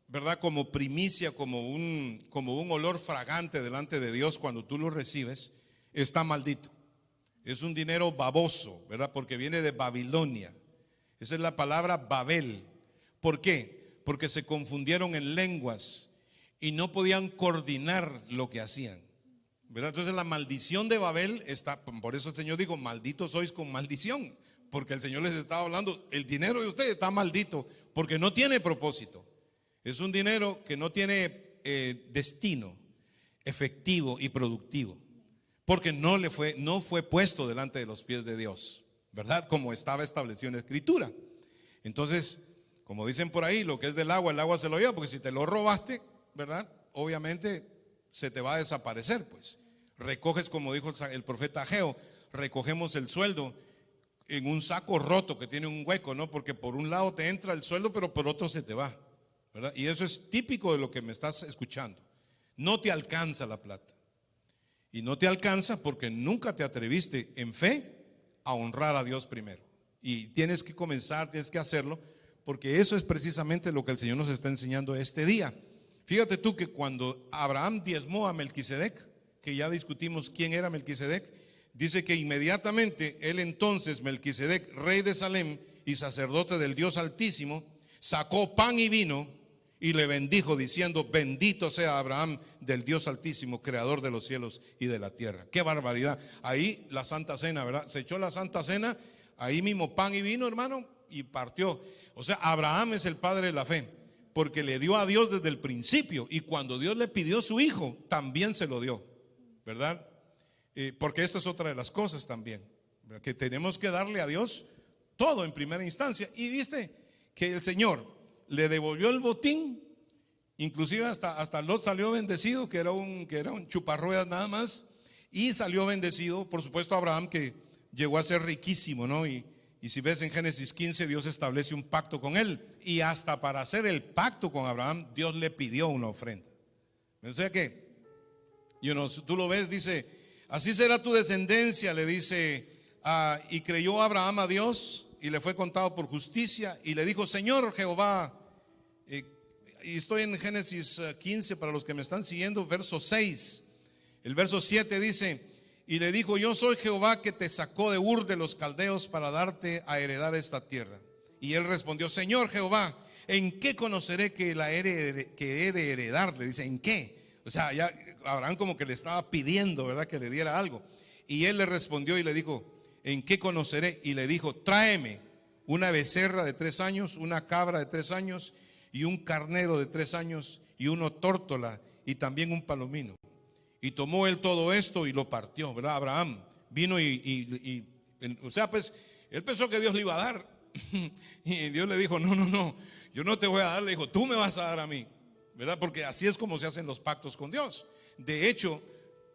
¿verdad? Como primicia, como un olor fragante delante de Dios cuando tú lo recibes, está maldito. Es un dinero baboso, ¿verdad? Porque viene de Babilonia. Esa es la palabra Babel. ¿Por qué? Porque se confundieron en lenguas y no podían coordinar lo que hacían, ¿verdad? Entonces la maldición de Babel está, por eso el Señor dijo, malditos sois con maldición, porque el Señor les estaba hablando, el dinero de ustedes está maldito porque no tiene propósito. Es un dinero que no tiene destino efectivo y productivo, porque no fue puesto delante de los pies de Dios, ¿verdad? Como estaba establecido en la Escritura. Entonces, como dicen por ahí, lo que es del agua, el agua se lo lleva, porque si te lo robaste, ¿verdad? Obviamente se te va a desaparecer, pues. Recoges, como dijo el profeta Ageo, recogemos el sueldo en un saco roto que tiene un hueco, ¿no? Porque por un lado te entra el sueldo, pero por otro se te va, ¿verdad? Y eso es típico de lo que me estás escuchando. No te alcanza la plata. Y no te alcanza porque nunca te atreviste en fe a honrar a Dios primero. Y tienes que comenzar, tienes que hacerlo, porque eso es precisamente lo que el Señor nos está enseñando este día. Fíjate tú que cuando Abraham diezmó a Melquisedec, que ya discutimos quién era Melquisedec, dice que inmediatamente él entonces, Melquisedec, rey de Salem y sacerdote del Dios Altísimo, sacó pan y vino y le bendijo diciendo, bendito sea Abraham del Dios Altísimo, creador de los cielos y de la tierra. Qué barbaridad. Ahí la Santa Cena, ¿verdad? Se echó la Santa Cena, ahí mismo pan y vino, hermano, y partió. O sea, Abraham es el padre de la fe, porque le dio a Dios desde el principio, y cuando Dios le pidió su hijo, también se lo dio, ¿verdad? Porque esta es otra de las cosas también, ¿verdad? Que tenemos que darle a Dios todo en primera instancia. Y viste que el Señor le devolvió el botín, inclusive hasta Lot salió bendecido, que era un chuparruedas nada más, y salió bendecido, por supuesto, Abraham, que llegó a ser riquísimo, ¿no? Y si ves en Génesis 15, Dios establece un pacto con él, y hasta para hacer el pacto con Abraham, Dios le pidió una ofrenda. O sea que, tú lo ves, dice, así será tu descendencia, le dice, y creyó Abraham a Dios, y le fue contado por justicia, y le dijo, Señor Jehová, y estoy en Génesis 15 para los que me están siguiendo, verso 6, el verso 7 dice, y le dijo, yo soy Jehová que te sacó de Ur de los Caldeos para darte a heredar esta tierra. Y él respondió, Señor Jehová, ¿en qué conoceré que he de heredar? Le dice, ¿en qué? O sea, ya Abraham como que le estaba pidiendo, ¿verdad? Que le diera algo. Y él le respondió y le dijo, ¿en qué conoceré? Y le dijo, tráeme una becerra de 3 años, una cabra de 3 años y un carnero de 3 años y una tórtola y también un palomino. Y tomó él todo esto y lo partió, ¿verdad? Abraham vino o sea, pues él pensó que Dios le iba a dar. Y Dios le dijo, no, yo no te voy a dar. Le dijo, tú me vas a dar a mí, ¿verdad? Porque así es como se hacen los pactos con Dios. De hecho,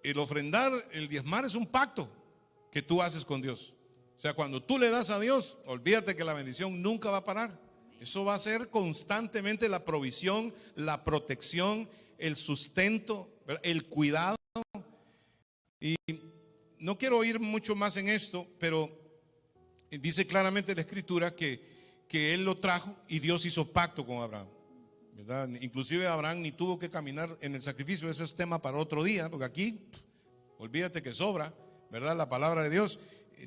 el ofrendar, el diezmar es un pacto que tú haces con Dios. O sea, cuando tú le das a Dios, olvídate que la bendición nunca va a parar. Eso va a ser constantemente la provisión, la protección, el sustento, el cuidado. Y no quiero ir mucho más en esto, pero dice claramente la Escritura que Él lo trajo y Dios hizo pacto con Abraham, ¿verdad? Inclusive Abraham ni tuvo que caminar en el sacrificio. Ese es tema para otro día, porque aquí, olvídate que sobra, ¿verdad? La palabra de Dios.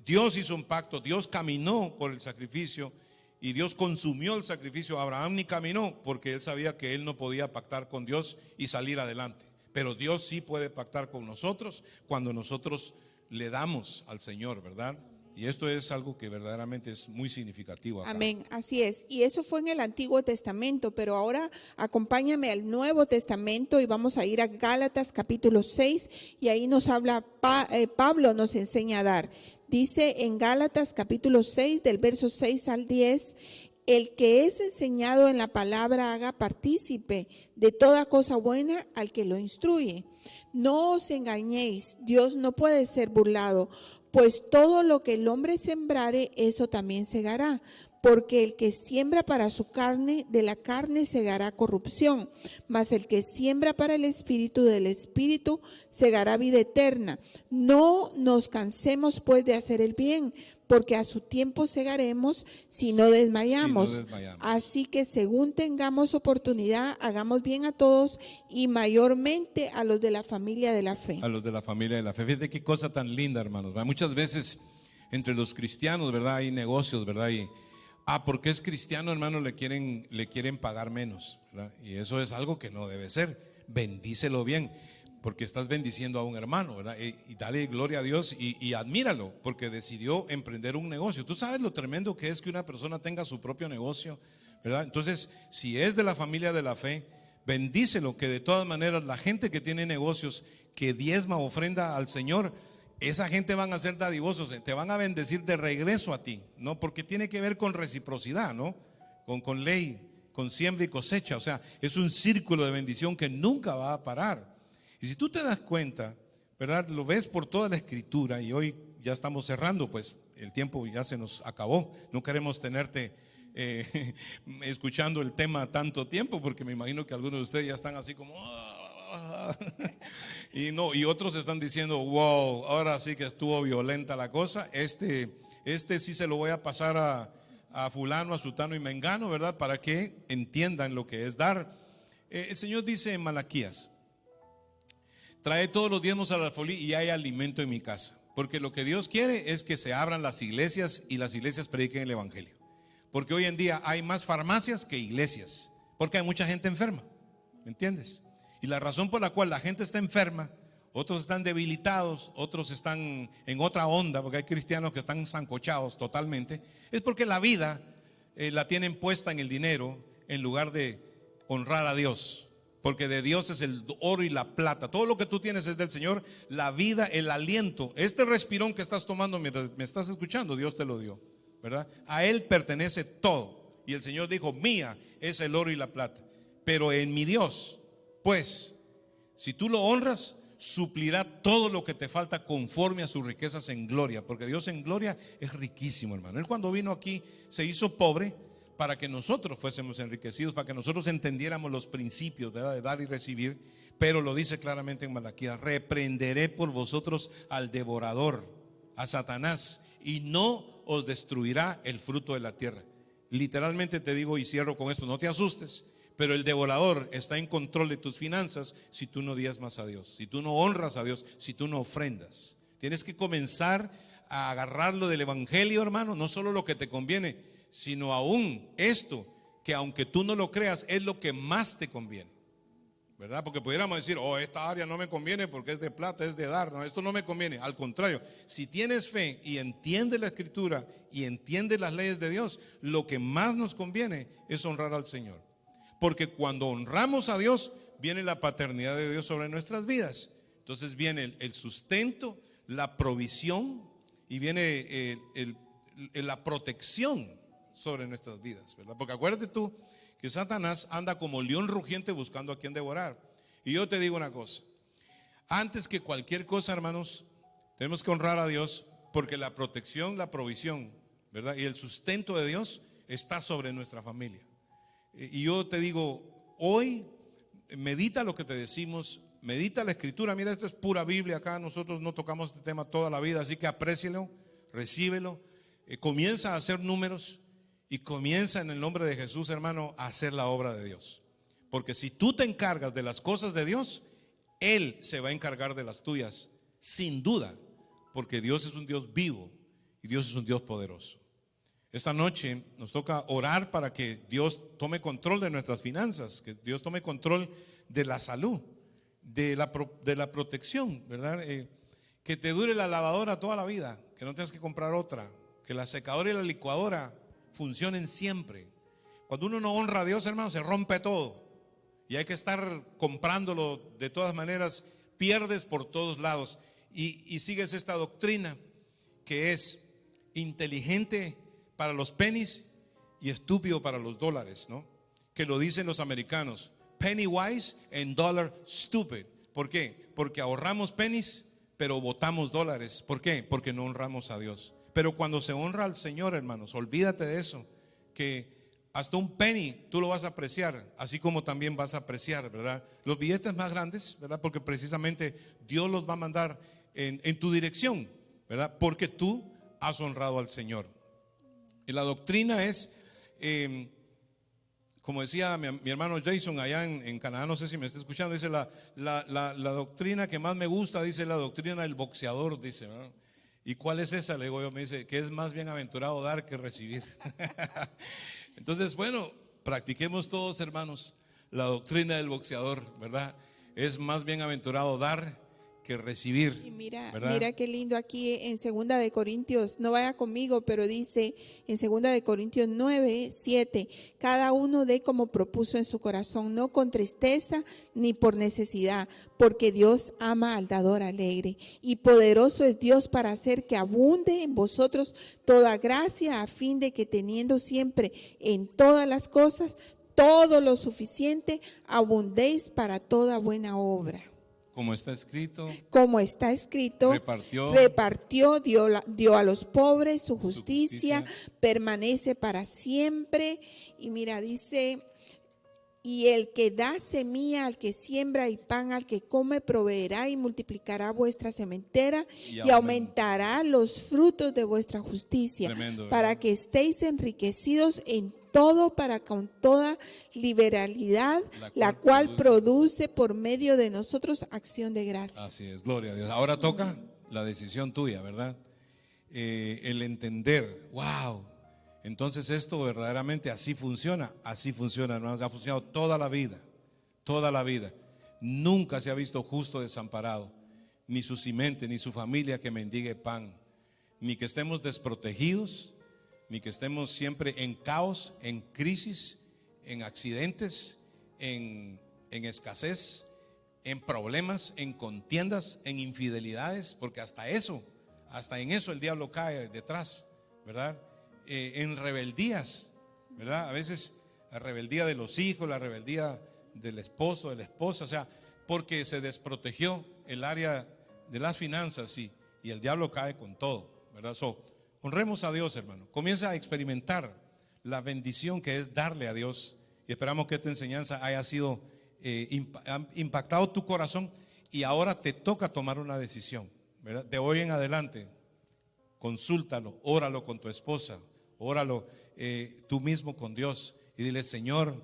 Dios hizo un pacto, Dios caminó por el sacrificio y Dios consumió el sacrificio. Abraham ni caminó porque él sabía que él no podía pactar con Dios y salir adelante. Pero Dios sí puede pactar con nosotros cuando nosotros le damos al Señor, ¿verdad? Y esto es algo que verdaderamente es muy significativo acá. Amén, así es. Y eso fue en el Antiguo Testamento, pero ahora acompáñame al Nuevo Testamento y vamos a ir a Gálatas capítulo 6 y ahí nos habla, Pablo nos enseña a dar. Dice en Gálatas capítulo 6 del verso 6 al 10, el que es enseñado en la palabra haga partícipe de toda cosa buena al que lo instruye. No os engañéis, Dios no puede ser burlado, pues todo lo que el hombre sembrare, eso también segará. Porque el que siembra para su carne, de la carne segará corrupción, mas el que siembra para el espíritu, del espíritu segará vida eterna. No nos cansemos pues de hacer el bien, porque a su tiempo segaremos si no desmayamos. Así que según tengamos oportunidad, hagamos bien a todos y mayormente a los de la familia de la fe. A los de la familia de la fe. Fíjate qué cosa tan linda, hermanos. Muchas veces entre los cristianos, ¿verdad? Hay negocios, ¿verdad? Y porque es cristiano, hermano, le quieren pagar menos, ¿verdad? Y eso es algo que no debe ser. Bendícelo bien, porque estás bendiciendo a un hermano, ¿verdad? Y dale gloria a Dios y admíralo, porque decidió emprender un negocio. Tú sabes lo tremendo que es que una persona tenga su propio negocio, ¿verdad? Entonces, si es de la familia de la fe, bendícelo, que de todas maneras la gente que tiene negocios, que diezma, ofrenda al Señor, esa gente van a ser dadivosos, te van a bendecir de regreso a ti, ¿no? Porque tiene que ver con reciprocidad, ¿no? Con ley, con siembra y cosecha. O sea, es un círculo de bendición que nunca va a parar. Y si tú te das cuenta, ¿verdad? Lo ves por toda la Escritura, y hoy ya estamos cerrando, pues el tiempo ya se nos acabó. No queremos tenerte escuchando el tema tanto tiempo, porque me imagino que algunos de ustedes ya están así como y otros están diciendo, wow, ahora sí que estuvo violenta la cosa. Este sí se lo voy a pasar a fulano, a sutano y mengano, ¿verdad? Para que entiendan lo que es dar. El Señor dice en Malaquías: trae todos los diezmos al alfolí y hay alimento en mi casa. Porque lo que Dios quiere es que se abran las iglesias y las iglesias prediquen el evangelio. Porque hoy en día hay más farmacias que iglesias, porque hay mucha gente enferma, ¿me entiendes? Y la razón por la cual la gente está enferma, otros están debilitados, otros están en otra onda, porque hay cristianos que están sancochados totalmente, es porque la vida la tienen puesta en el dinero en lugar de honrar a Dios. Porque de Dios es el oro y la plata. Todo lo que tú tienes es del Señor. La vida, el aliento, este respirón que estás tomando mientras me estás escuchando, Dios te lo dio, ¿verdad? A Él pertenece todo. Y el Señor dijo: mía es el oro y la plata. Pero en mi Dios, pues, si tú lo honras, suplirá todo lo que te falta conforme a sus riquezas en gloria. Porque Dios en gloria es riquísimo, hermano. Él cuando vino aquí se hizo pobre para que nosotros fuésemos enriquecidos, para que nosotros entendiéramos los principios, ¿verdad?, de dar y recibir. Pero lo dice claramente en Malaquías: reprenderé por vosotros al devorador, a Satanás, y no os destruirá el fruto de la tierra. Literalmente te digo, y cierro con esto, no te asustes, pero el devorador está en control de tus finanzas si tú no diezmas a Dios, si tú no honras a Dios, si tú no ofrendas. Tienes que comenzar a agarrarlo del evangelio, hermano, no solo lo que te conviene, sino aún esto, que aunque tú no lo creas, es lo que más te conviene, ¿verdad? Porque pudiéramos decir: oh, esta área no me conviene porque es de plata, es de dar. No, esto no me conviene. Al contrario, si tienes fe y entiendes la Escritura y entiendes las leyes de Dios, lo que más nos conviene es honrar al Señor. Porque cuando honramos a Dios, viene la paternidad de Dios sobre nuestras vidas. Entonces viene el sustento, la provisión, y viene la protección sobre nuestras vidas, ¿verdad? Porque acuérdate tú que Satanás anda como león rugiente buscando a quien devorar. Y yo te digo una cosa: Antes que cualquier cosa, hermanos, tenemos que honrar a Dios, porque la protección, la provisión, ¿verdad? Y el sustento de Dios está sobre nuestra familia. Y yo te digo, hoy medita lo que te decimos, medita la escritura. Mira, esto es pura Biblia acá, nosotros no tocamos este tema toda la vida, así que aprécielo, recíbelo, comienza a hacer números y comienza en el nombre de Jesús, hermano, a hacer la obra de Dios. Porque si tú te encargas de las cosas de Dios, Él se va a encargar de las tuyas, sin duda, porque Dios es un Dios vivo y Dios es un Dios poderoso. Esta noche nos toca orar para que Dios tome control de nuestras finanzas, que Dios tome control de la salud, de la protección, ¿verdad? Que te dure la lavadora toda la vida, que no tengas que comprar otra, que la secadora y la licuadora funcionen siempre. Cuando uno no honra a Dios, hermano, se rompe todo y hay que estar comprándolo de todas maneras, pierdes por todos lados y sigues esta doctrina que es inteligente para los pennies y estúpido para los dólares, ¿no? Que lo dicen los americanos, penny wise and dollar stupid. ¿Por qué? Porque ahorramos pennies, pero botamos dólares. ¿Por qué? Porque no honramos a Dios. Pero cuando se honra al Señor, hermanos, olvídate de eso, que hasta un penny tú lo vas a apreciar, así como también vas a apreciar, ¿verdad? Los billetes más grandes, ¿verdad? Porque precisamente Dios los va a mandar en tu dirección, ¿verdad? Porque tú has honrado al Señor. Y la doctrina es, como decía mi hermano Jason allá en Canadá, no sé si me está escuchando, dice la doctrina que más me gusta, dice la doctrina del boxeador, dice, ¿no? ¿Y cuál es esa? Le digo yo, me dice que es más bienaventurado dar que recibir. Entonces, bueno, practiquemos todos, hermanos, la doctrina del boxeador, ¿verdad? Es más bienaventurado dar que recibir. Y mira, ¿verdad? mira qué lindo aquí en 2 de Corintios, no vaya conmigo, pero dice en 2 de Corintios 9:7, cada uno dé como propuso en su corazón, no con tristeza ni por necesidad, porque Dios ama al dador alegre, y poderoso es Dios para hacer que abunde en vosotros toda gracia, a fin de que teniendo siempre en todas las cosas todo lo suficiente, abundéis para toda buena obra. Como está escrito, repartió, dio a los pobres, su justicia permanece para siempre. Y mira, dice, y el que da semilla al que siembra y pan al que come, proveerá y multiplicará vuestra sementera y aumentará los frutos de vuestra justicia. Tremendo, para que estéis enriquecidos en todo, para con toda liberalidad, la cual produce por medio de nosotros acción de gracias. Así es, gloria a Dios. Ahora toca la decisión tuya, ¿verdad? El entender, wow, entonces esto verdaderamente así funciona, hermanos, ha funcionado toda la vida, toda la vida. Nunca se ha visto justo desamparado, ni su simiente, ni su familia que mendigue pan, ni que estemos desprotegidos, ni que estemos siempre en caos, en crisis, en accidentes, en escasez, en problemas, en contiendas, en infidelidades, porque hasta en eso el diablo cae detrás, ¿verdad? En rebeldías, ¿verdad? A veces la rebeldía de los hijos, la rebeldía del esposo, de la esposa, o sea, porque se desprotegió el área de las finanzas y el diablo cae con todo, ¿verdad? Honremos a Dios, hermano. Comienza a experimentar la bendición que es darle a Dios. Y esperamos que esta enseñanza haya sido impactado tu corazón. Y ahora te toca tomar una decisión, ¿verdad? De hoy en adelante, consúltalo, óralo con tu esposa, óralo tú mismo con Dios. Y dile, Señor,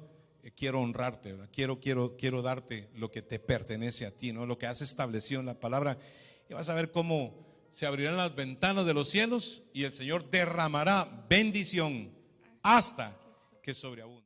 quiero honrarte, ¿verdad? Quiero darte lo que te pertenece a ti, ¿no? Lo que has establecido en la palabra. Y vas a ver cómo se abrirán las ventanas de los cielos y el Señor derramará bendición hasta que sobreabunde.